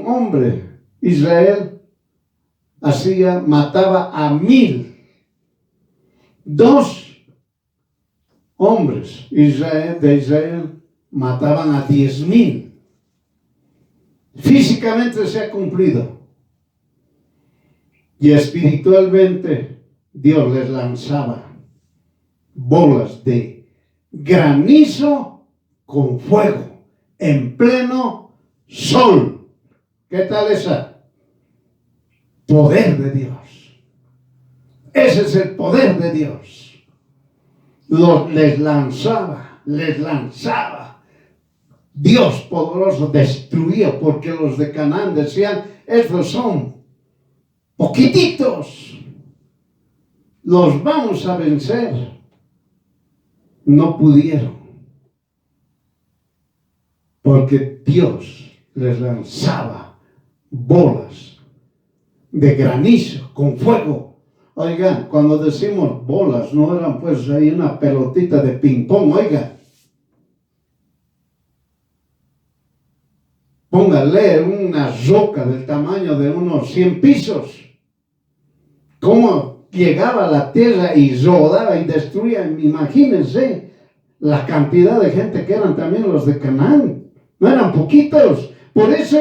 hombre, Israel, mataba a 1000. 2 hombres de Israel mataban a 10,000. Físicamente se ha cumplido. Y espiritualmente Dios les lanzaba bolas de granizo con fuego en pleno sol. ¿Qué tal esa? Poder de Dios. Ese es el poder de Dios. Les lanzaba. Dios poderoso destruía, porque los de Canaán decían, estos son poquititos, los vamos a vencer. No pudieron, porque Dios les lanzaba bolas de granizo con fuego. Oigan, cuando decimos bolas, no eran pues ahí una pelotita de ping pong, oigan. Póngale una roca del tamaño de unos 100 pisos. ¿Cómo llegaba a la tierra y rodaba y destruía? Imagínense la cantidad de gente que eran también los de Canaán. No eran poquitos. Por eso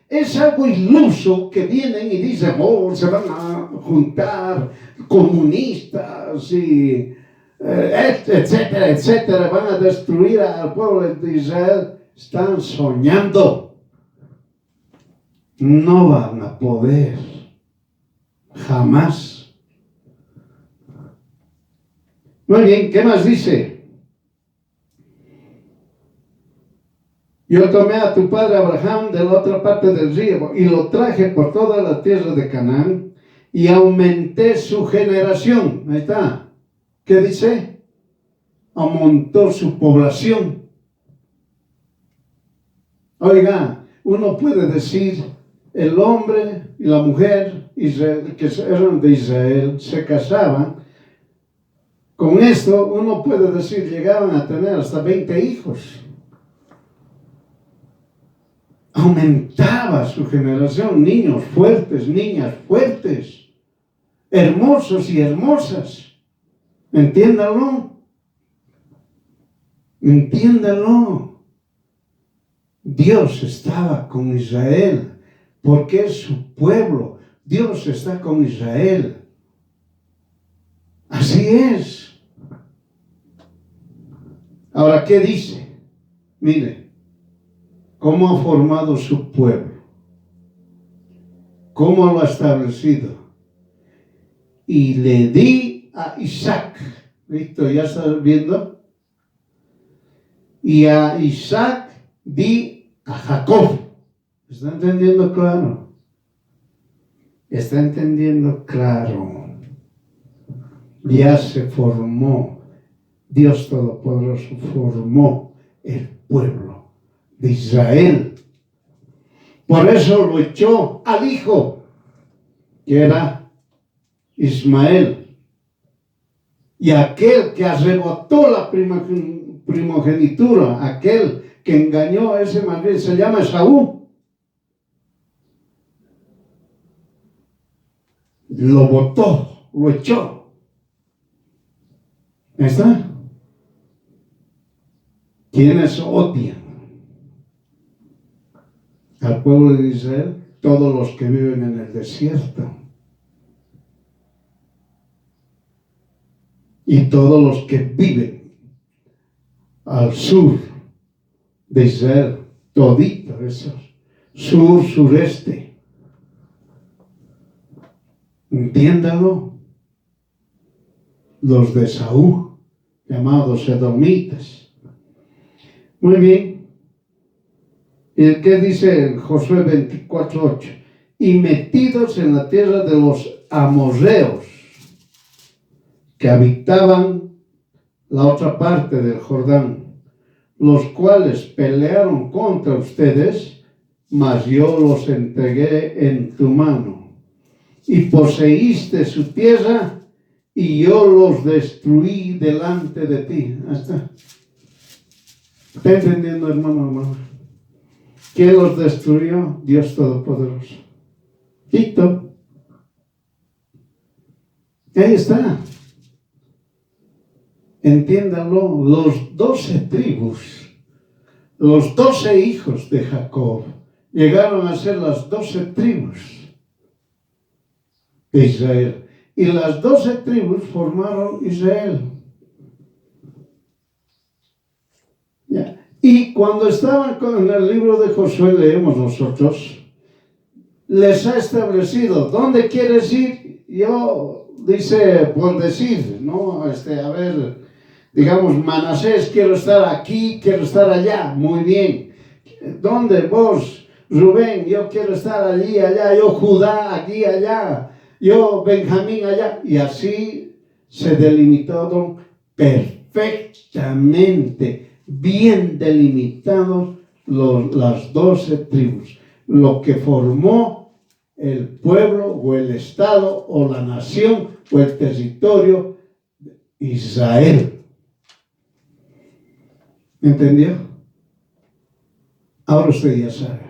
es algo iluso que vienen y dicen, se van a juntar comunistas y etcétera, etcétera. Van a destruir al pueblo de Israel. Están soñando. No van a poder. Jamás. Muy bien, ¿qué más dice? Yo tomé a tu padre Abraham de la otra parte del río y lo traje por toda la tierra de Canaán y aumenté su generación. Ahí está. ¿Qué dice? Aumentó su población. Oiga, uno puede decir, el hombre y la mujer que eran de Israel se casaban. Con esto uno puede decir, llegaban a tener hasta 20 hijos. Aumentaba su generación, niños fuertes, niñas fuertes, hermosos y hermosas. Entiéndalo. Entiéndalo. Dios estaba con Israel porque es su pueblo. Dios está con Israel. Así es. Ahora, ¿qué dice? Mire, cómo ha formado su pueblo, cómo lo ha establecido. Y le di a Isaac. ¿Listo? ¿Ya estás viendo? Y a Isaac di a Jacob. ¿Está entendiendo claro? ¿Está entendiendo claro? Ya se formó. Dios Todopoderoso formó el pueblo de Israel. Por eso lo echó al hijo, que era Ismael. Y aquel que arrebató la primogenitura, aquel que engañó a ese más bien, se llama Esaú. Lo botó, lo echó. ¿Está? ¿Quiénes odian al pueblo de Israel? Todos los que viven en el desierto. Y todos los que viven al sur de Israel, todito esos, sur, sureste. Entiéndalo. Los de Esaú, llamados edomitas. Muy bien. ¿Y qué dice en Josué 24:8? Y metidos en la tierra de los amorreos, que habitaban la otra parte del Jordán, los cuales pelearon contra ustedes, mas yo los entregué en tu mano. Y poseíste su tierra, y yo los destruí delante de ti. ¿Está entendiendo, hermano? ¿Quién los destruyó? Dios Todopoderoso. Quito. Ahí está. Entiéndalo, los 12 tribus, los 12 hijos de Jacob, llegaron a ser las 12 tribus de Israel. Y las 12 tribus formaron Israel. Ya. Y cuando estaban en el libro de Josué, leemos nosotros, les ha establecido, ¿dónde quieres ir? Yo, dice, por decir, ¿no? A ver, digamos, Manasés, quiero estar aquí, quiero estar allá, muy bien. ¿Dónde vos, Rubén? Yo quiero estar allí, allá, yo Judá, aquí, allá, yo Benjamín, allá. Y así se delimitaron perfectamente, bien delimitados las 12 tribus, lo que formó el pueblo o el estado o la nación o el territorio de Israel. ¿Entendió? Ahora usted ya sabe.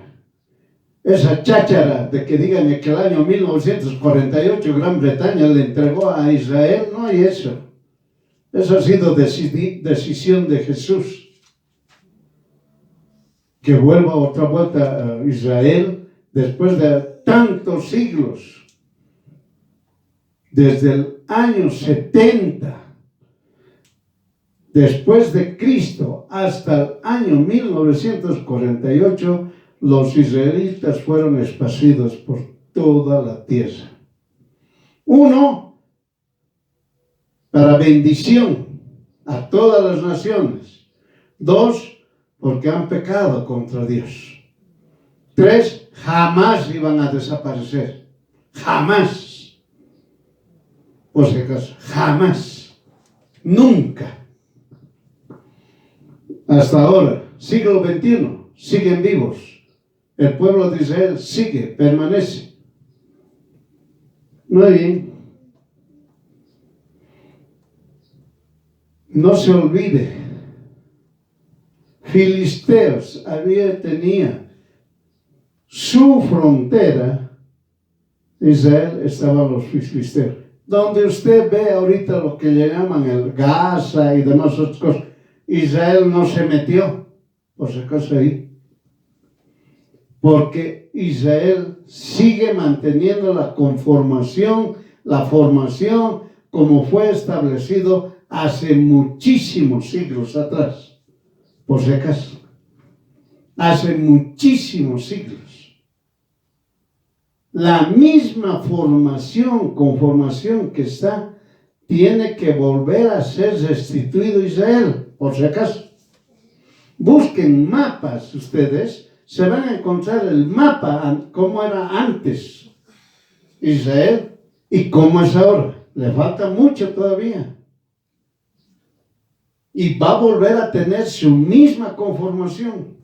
Esa cháchara de que digan que el año 1948 Gran Bretaña le entregó a Israel, no hay eso. Eso ha sido decisión de Jesús. Que vuelva otra vuelta a Israel después de tantos siglos. Desde el año 70 después de Cristo hasta el año 1948, los israelitas fueron esparcidos por toda la tierra. Uno, para bendición a todas las naciones. Dos, porque han pecado contra Dios. Tres, jamás iban a desaparecer. Jamás. Por si acaso, jamás. Nunca. Hasta ahora, siglo XXI, siguen vivos. El pueblo de Israel sigue, permanece. Muy bien. No se olvide, filisteos tenía su frontera, Israel estaban los filisteos. Donde usted ve ahorita lo que le llaman el Gaza y demás otras cosas, Israel no se metió, por si acaso ahí. Porque Israel sigue manteniendo la conformación, la formación como fue establecido hace muchísimos siglos atrás, por si acaso. Hace muchísimos siglos. La misma conformación que está, tiene que volver a ser restituido Israel, por si acaso. Busquen mapas ustedes, se van a encontrar el mapa, cómo era antes Israel y cómo es ahora. Le falta mucho todavía. Y va a volver a tener su misma conformación.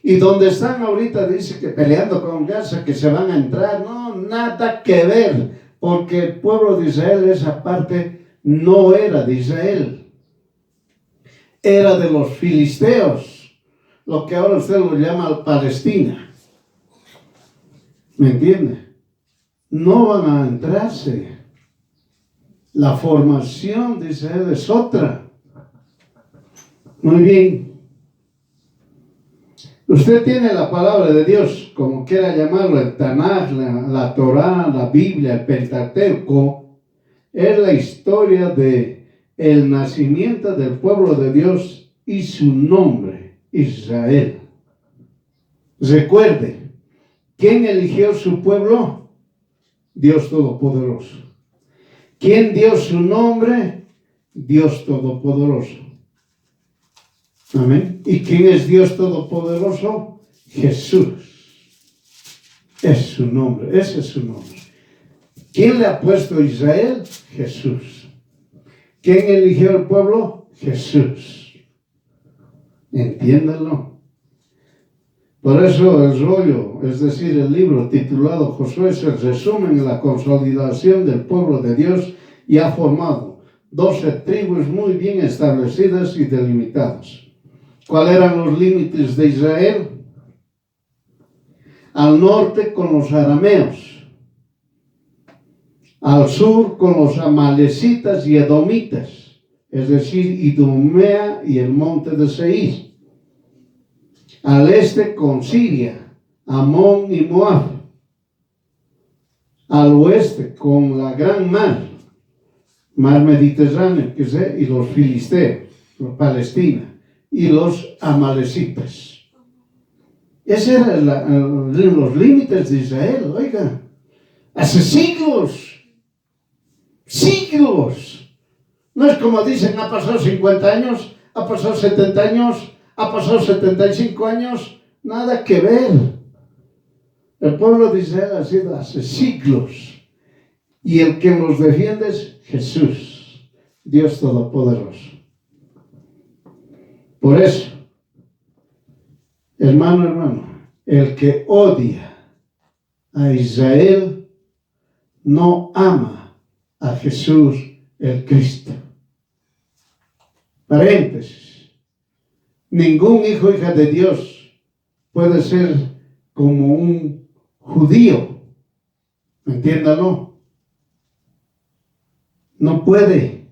Y donde están ahorita, dice que peleando con Gaza, que se van a entrar. No, nada que ver, porque el pueblo de Israel, esa parte, no era de Israel. Era de los filisteos, lo que ahora usted lo llama Palestina. ¿Me entiende? No van a entrarse. La formación de Israel es otra. Muy bien. Usted tiene la palabra de Dios, como quiera llamarlo, el Tanaj, la Torá, la Biblia, el Pentateuco. Es la historia de el nacimiento del pueblo de Dios y su nombre, Israel. Recuerde, ¿quién eligió su pueblo? Dios Todopoderoso. ¿Quién dio su nombre? Dios Todopoderoso. Amén. ¿Y quién es Dios Todopoderoso? Jesús. Es su nombre, ese es su nombre. ¿Quién le ha puesto Israel? Jesús. ¿Quién eligió el pueblo? Jesús. Entiéndanlo. Por eso el rollo, es decir, el libro titulado Josué, es el resumen de la consolidación del pueblo de Dios y ha formado 12 tribus muy bien establecidas y delimitadas. ¿Cuáles eran los límites de Israel? Al norte con los arameos, al sur con los amalecitas y edomitas, es decir, Idumea y el monte de Seir. Al este con Siria, Amón y Moab. Al oeste con la gran mar Mediterráneo, y los filisteos, Palestina, y los amalecitas. Esos eran los límites de Israel, oiga. Hace siglos. No es como dicen, ha pasado 50 años, ha pasado 70 años, ha pasado 75 años. Nada que ver. El pueblo de Israel ha sido hace siglos. Y el que nos defiende es Jesús, Dios Todopoderoso. Por eso, hermano, el que odia a Israel no ama a Jesús el Cristo. Paréntesis. Ningún hijo o hija de Dios puede ser como un judío. Entiéndalo. No puede.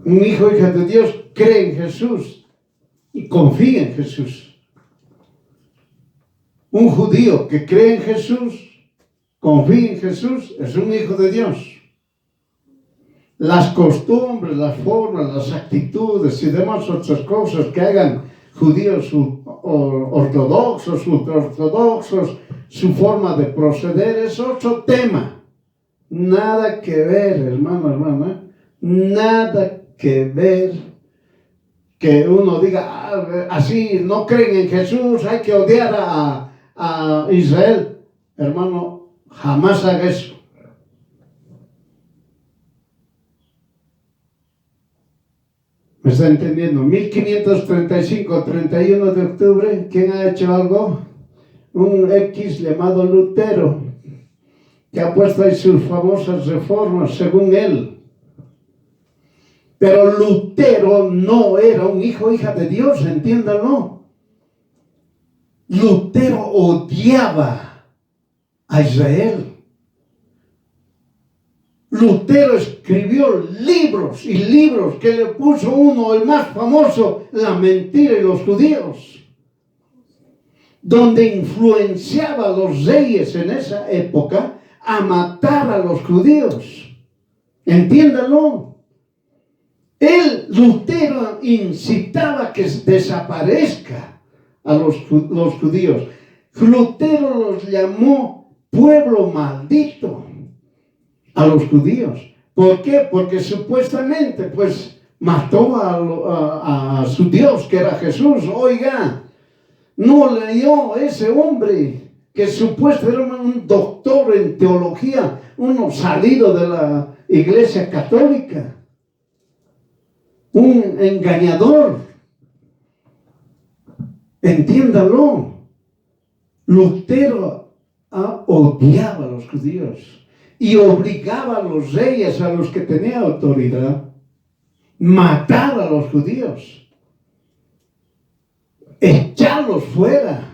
Un hijo o hija de Dios cree en Jesús y confía en Jesús. Un judío que cree en Jesús, confía en Jesús, es un hijo de Dios. Las costumbres, las formas, las actitudes y demás otras cosas que hagan judíos ortodoxos, ultraortodoxos, su forma de proceder es otro tema. Nada que ver, hermana, nada que ver. Que uno diga, así no creen en Jesús, hay que odiar a Israel. Hermano, jamás haga eso. ¿Me está entendiendo? 1535, 31 de octubre, ¿quién ha hecho algo? Un X llamado Lutero, que ha puesto ahí sus famosas reformas según él. Pero Lutero no era un hijo o hija de Dios, entiéndanlo. Lutero odiaba a Israel. Lutero escribió libros y libros que le puso uno, el más famoso, La mentira y los judíos. donde influenciaba a los reyes en esa época a matar a los judíos. Entiéndalo. Lutero incitaba que desaparezca a los judíos. Lutero los llamó pueblo maldito a los judíos. ¿Por qué? Porque supuestamente pues mató a su Dios, que era Jesús. Oiga, no leyó ese hombre que supuestamente era un doctor en teología, uno salido de la Iglesia Católica, un engañador. Entiéndalo. Lutero odiaba a los judíos y obligaba a los reyes, a los que tenían autoridad, matar a los judíos, echarlos fuera.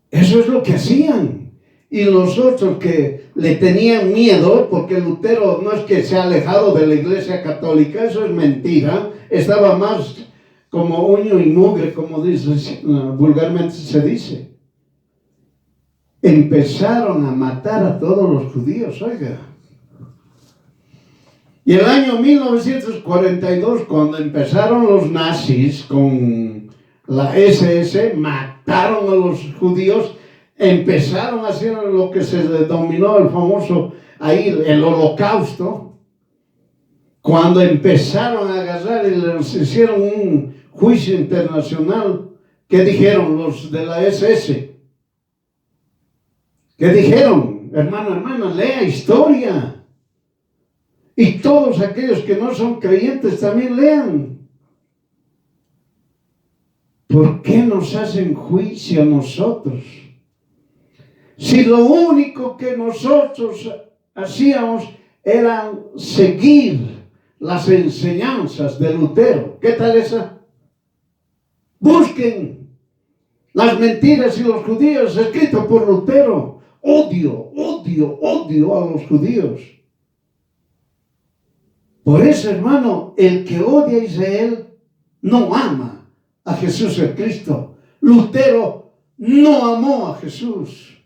Eso es lo que hacían. Y los otros que le tenían miedo, porque Lutero no es que se ha alejado de la Iglesia Católica, eso es mentira, estaba más como uño y mugre, como dice, vulgarmente se dice. Empezaron a matar a todos los judíos, oiga. Y el año 1942, cuando empezaron los nazis con la SS, mataron a los judíos, empezaron a hacer lo que se denominó el famoso ahí, el holocausto. Cuando empezaron a agarrar y les hicieron un juicio internacional, ¿qué dijeron los de la SS? ¿Qué dijeron? Hermano, hermana, lea historia. Y todos aquellos que no son creyentes también lean. ¿Por qué nos hacen juicio a nosotros? Si lo único que nosotros hacíamos era seguir las enseñanzas de Lutero. ¿Qué tal esa? Busquen las mentiras y los judíos escritos por Lutero. Odio, odio, odio a los judíos. Por eso, hermano, el que odia a Israel no ama a Jesús el Cristo. Lutero no amó a Jesús.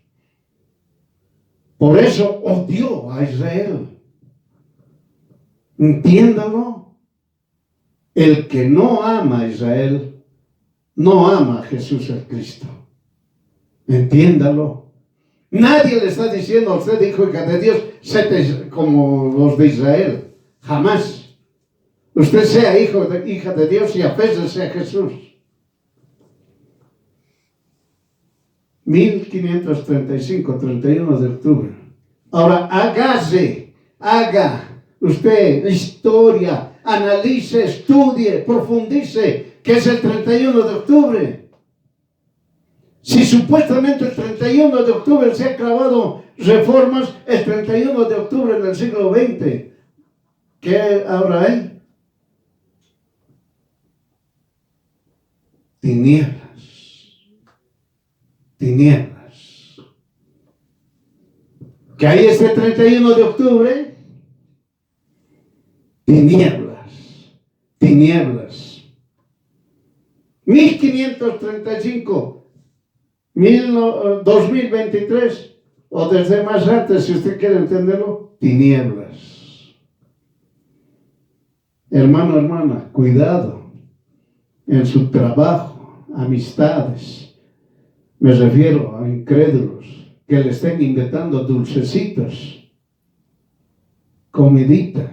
Por eso odió a Israel. Entiéndalo. El que no ama a Israel no ama a Jesús el Cristo. Entiéndalo. Nadie le está diciendo a usted, hijo de Dios, séte como los de Israel. Jamás. Usted sea hija de Dios y aférrese a Jesús. 1535, 31 de octubre. Ahora, haga usted historia, analice, estudie, profundice, ¿qué es el 31 de octubre? Si supuestamente el 31 de octubre se ha clavado reformas, el 31 de octubre en el siglo XX, ¿qué ahora hay? Tinieblas. Tinieblas. ¿Qué hay este 31 de octubre? Tinieblas. Tinieblas. 1535, 2023, o desde más antes, si usted quiere entenderlo, tinieblas. Hermano, hermana, cuidado en su trabajo, amistades. Me refiero a incrédulos que le estén inventando dulcecitos, comidita,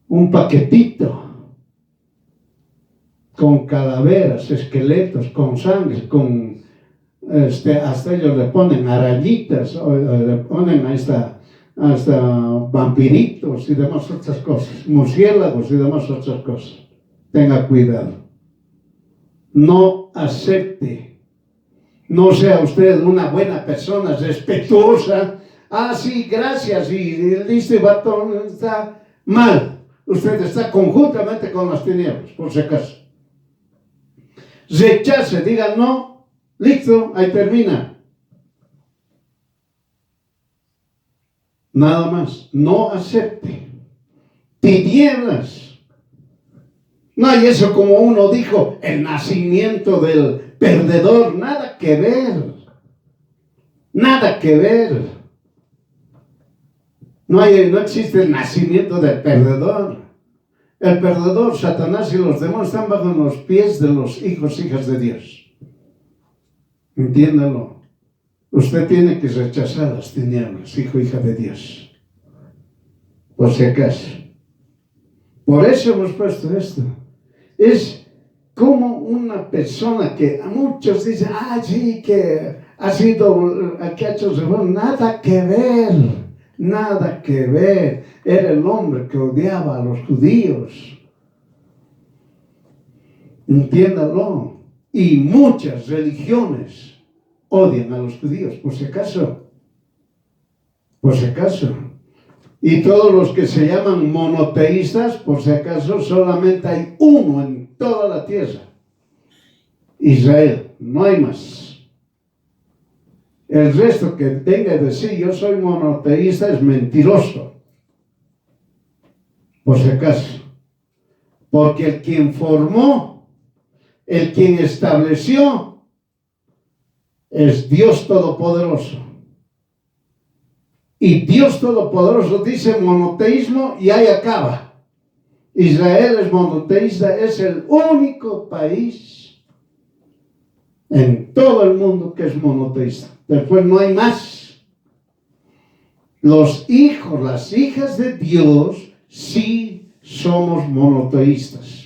un paquetito con calaveras, esqueletos, con sangre, con hasta ellos le ponen arañitas, o le ponen hasta vampiritos y demás otras cosas, murciélagos y demás otras cosas. Tenga cuidado. No acepte. No sea usted una buena persona, respetuosa. Ah, sí, gracias, y listo, y batón, está mal. Usted está conjuntamente con las tinieblas, por si acaso. Rechace, diga no, listo, ahí termina. Nada más, no acepte. Tinieblas. No hay eso como uno dijo, el nacimiento del perdedor, nada que ver. Nada que ver. No existe el nacimiento del perdedor. El perdedor, Satanás y los demonios están bajo los pies de los hijos, hijas de Dios. Entiéndalo. Usted tiene que rechazar las tinieblas, hijo, hija de Dios. Por si acaso. Por eso hemos puesto esto. Es como una persona que a muchos dicen, sí, que ha sido, que ha hecho reforma. Nada que ver, nada que ver. Era el hombre que odiaba a los judíos. Entiéndalo. Y muchas religiones odian a los judíos, por si acaso. Por si acaso. Y todos los que se llaman monoteístas, por si acaso, solamente hay uno en toda la tierra. Israel, no hay más. El resto que venga a decir yo soy monoteísta es mentiroso. Por si acaso. Porque el quien formó, el quien estableció, es Dios Todopoderoso. Y Dios Todopoderoso dice monoteísmo y ahí acaba. Israel es monoteísta, es el único país en todo el mundo que es monoteísta. Después no hay más. Los hijos, las hijas de Dios, sí somos monoteístas.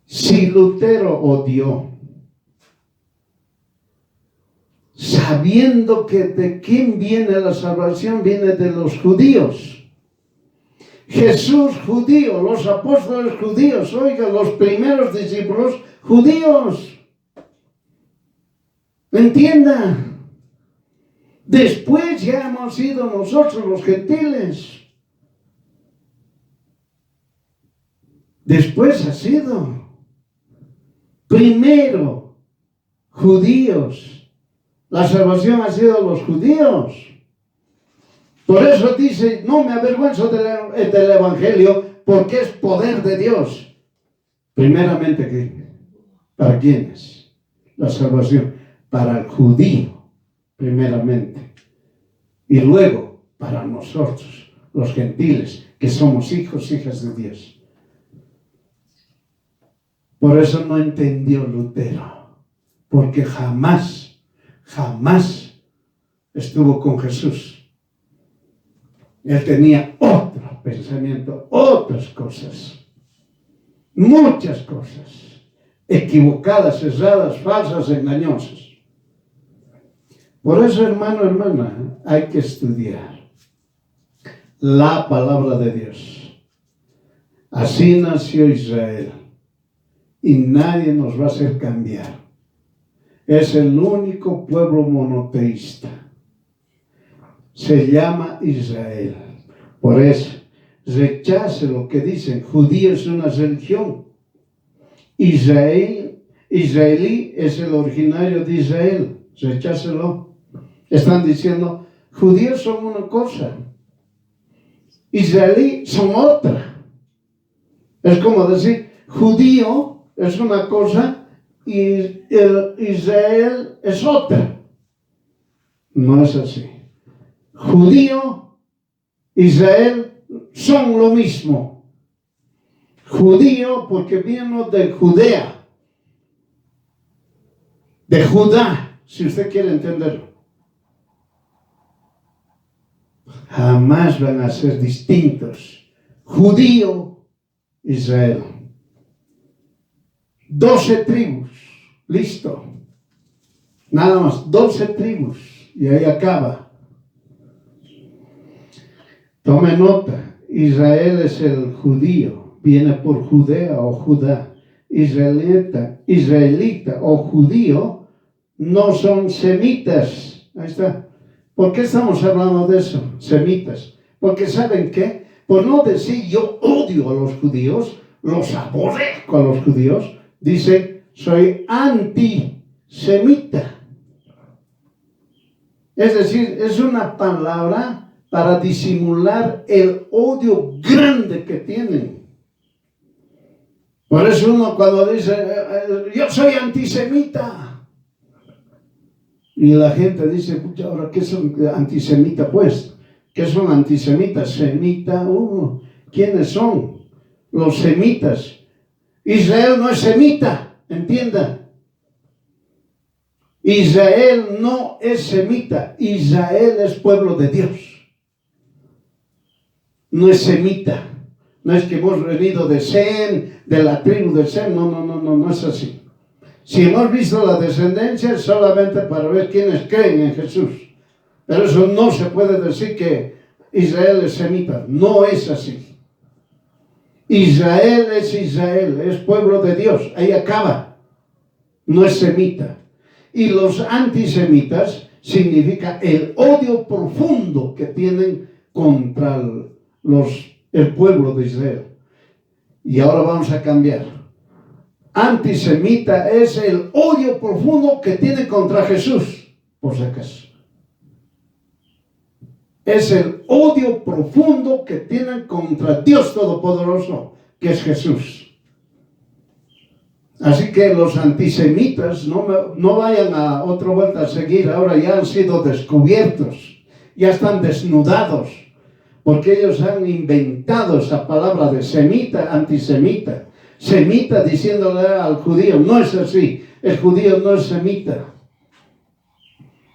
Si Lutero odió, sabiendo que de quién viene la salvación, viene de los judíos. Jesús judío, los apóstoles judíos, oiga, los primeros discípulos judíos. Entienda. Después ya hemos sido nosotros los gentiles. Después ha sido. Primero, judíos. La salvación ha sido los judíos. Por eso dice, no me avergüenzo del Evangelio, porque es poder de Dios. Primeramente, ¿para quiénes? La salvación. Para el judío, primeramente. Y luego, para nosotros, los gentiles, que somos hijos, hijas de Dios. Por eso no entendió Lutero. Porque jamás estuvo con Jesús. Él tenía otro pensamiento, otras cosas, muchas cosas, equivocadas, erradas, falsas, engañosas. Por eso, hermano, hermana, hay que estudiar la palabra de Dios. Así nació Israel y nadie nos va a hacer cambiar. Es el único pueblo monoteísta. Se llama Israel. Por eso, rechace lo que dicen. Judío es una religión. Israelí es el originario de Israel. Rechácelo. Están diciendo, judíos son una cosa. Israelí son otra. Es como decir, judío es una cosa y el Israel es otra. No es así. Judío, Israel son lo mismo. Judío porque vino de Judea, de Judá, si usted quiere entenderlo. Jamás van a ser distintos. Judío, Israel. 12 tribus, listo. Nada más, 12 tribus. Y ahí acaba. Tome nota, Israel es el judío, viene por Judea o Judá. Israelita o judío no son semitas. Ahí está. ¿Por qué estamos hablando de eso? Semitas. Porque ¿saben qué? Por no decir yo odio a los judíos, los aborrezco a los judíos, dice soy antisemita. Es decir, es una palabra para disimular el odio grande que tienen. Por eso uno cuando dice, yo soy antisemita, y la gente dice, pucha, ahora, ¿qué son antisemitas pues? ¿Qué son antisemitas? Semita, ¿quiénes son? Los semitas. Israel no es semita, entienda. Israel no es semita, Israel es pueblo de Dios. No es semita. No es que hemos venido de Sem, de la tribu de Sem, no es así. Si hemos visto la descendencia es solamente para ver quiénes creen en Jesús. Pero eso no se puede decir que Israel es semita, no es así. Israel, es pueblo de Dios, ahí acaba, no es semita. Y los antisemitas significa el odio profundo que tienen contra el pueblo de Israel. Y ahora vamos a cambiar. Antisemita es el odio profundo que tiene contra Jesús, por si acaso. Es el odio profundo que tienen contra Dios Todopoderoso, que es Jesús. Así que los antisemitas no vayan a otra vuelta a seguir, ahora ya han sido descubiertos, ya están desnudados, porque ellos han inventado esa palabra de semita, antisemita. Semita diciéndole al judío, no es así, el judío no es semita,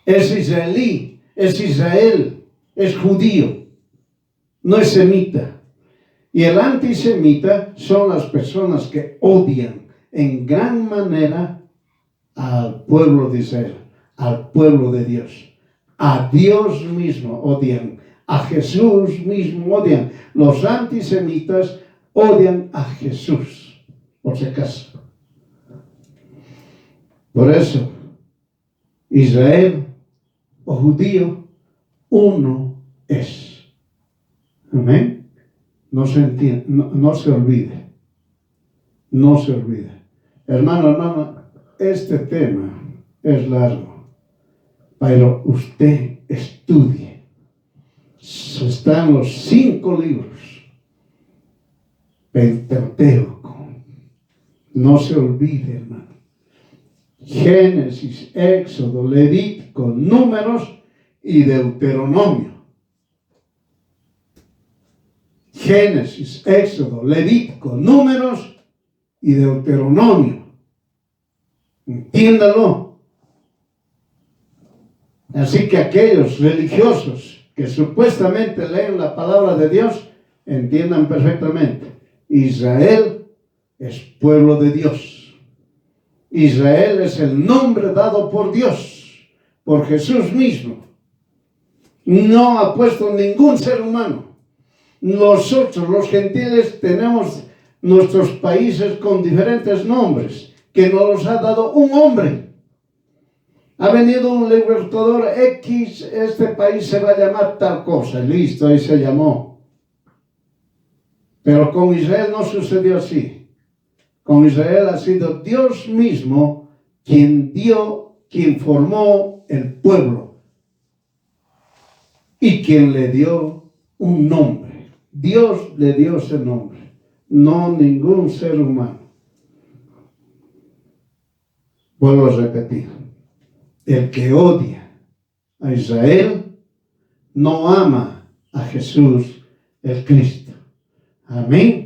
es israelí, es Israel, es judío, no es semita. Y el antisemita son las personas que odian en gran manera al pueblo de Israel, al pueblo de Dios, a Dios mismo odian, a Jesús mismo odian. Los antisemitas odian a Jesús, por si acaso. Por eso, Israel o judío, uno es. Amén. No se entiende, no se olvide. No se olvide. Hermano, hermana, este tema es largo, pero usted estudie. Están los 5 libros. Pentateuco. No se olvide, hermano. Génesis, Éxodo, Levítico, Números y Deuteronomio. Génesis, Éxodo, Levítico, Números y Deuteronomio. Entiéndalo. Así que aquellos religiosos que supuestamente leen la palabra de Dios, entiendan perfectamente. Israel es pueblo de Dios. Israel es el nombre dado por Dios, por Jesús mismo. No ha puesto ningún ser humano. Nosotros, los gentiles, tenemos nuestros países con diferentes nombres que nos los ha dado un hombre. Ha venido un libertador X, este país se va a llamar tal cosa, listo, ahí se llamó. Pero con Israel no sucedió así. Con Israel ha sido Dios mismo quien formó el pueblo y quien le dio un nombre. Dios le dio ese nombre, no ningún ser humano. Vuelvo a repetir, el que odia a Israel no ama a Jesús el Cristo. Amén.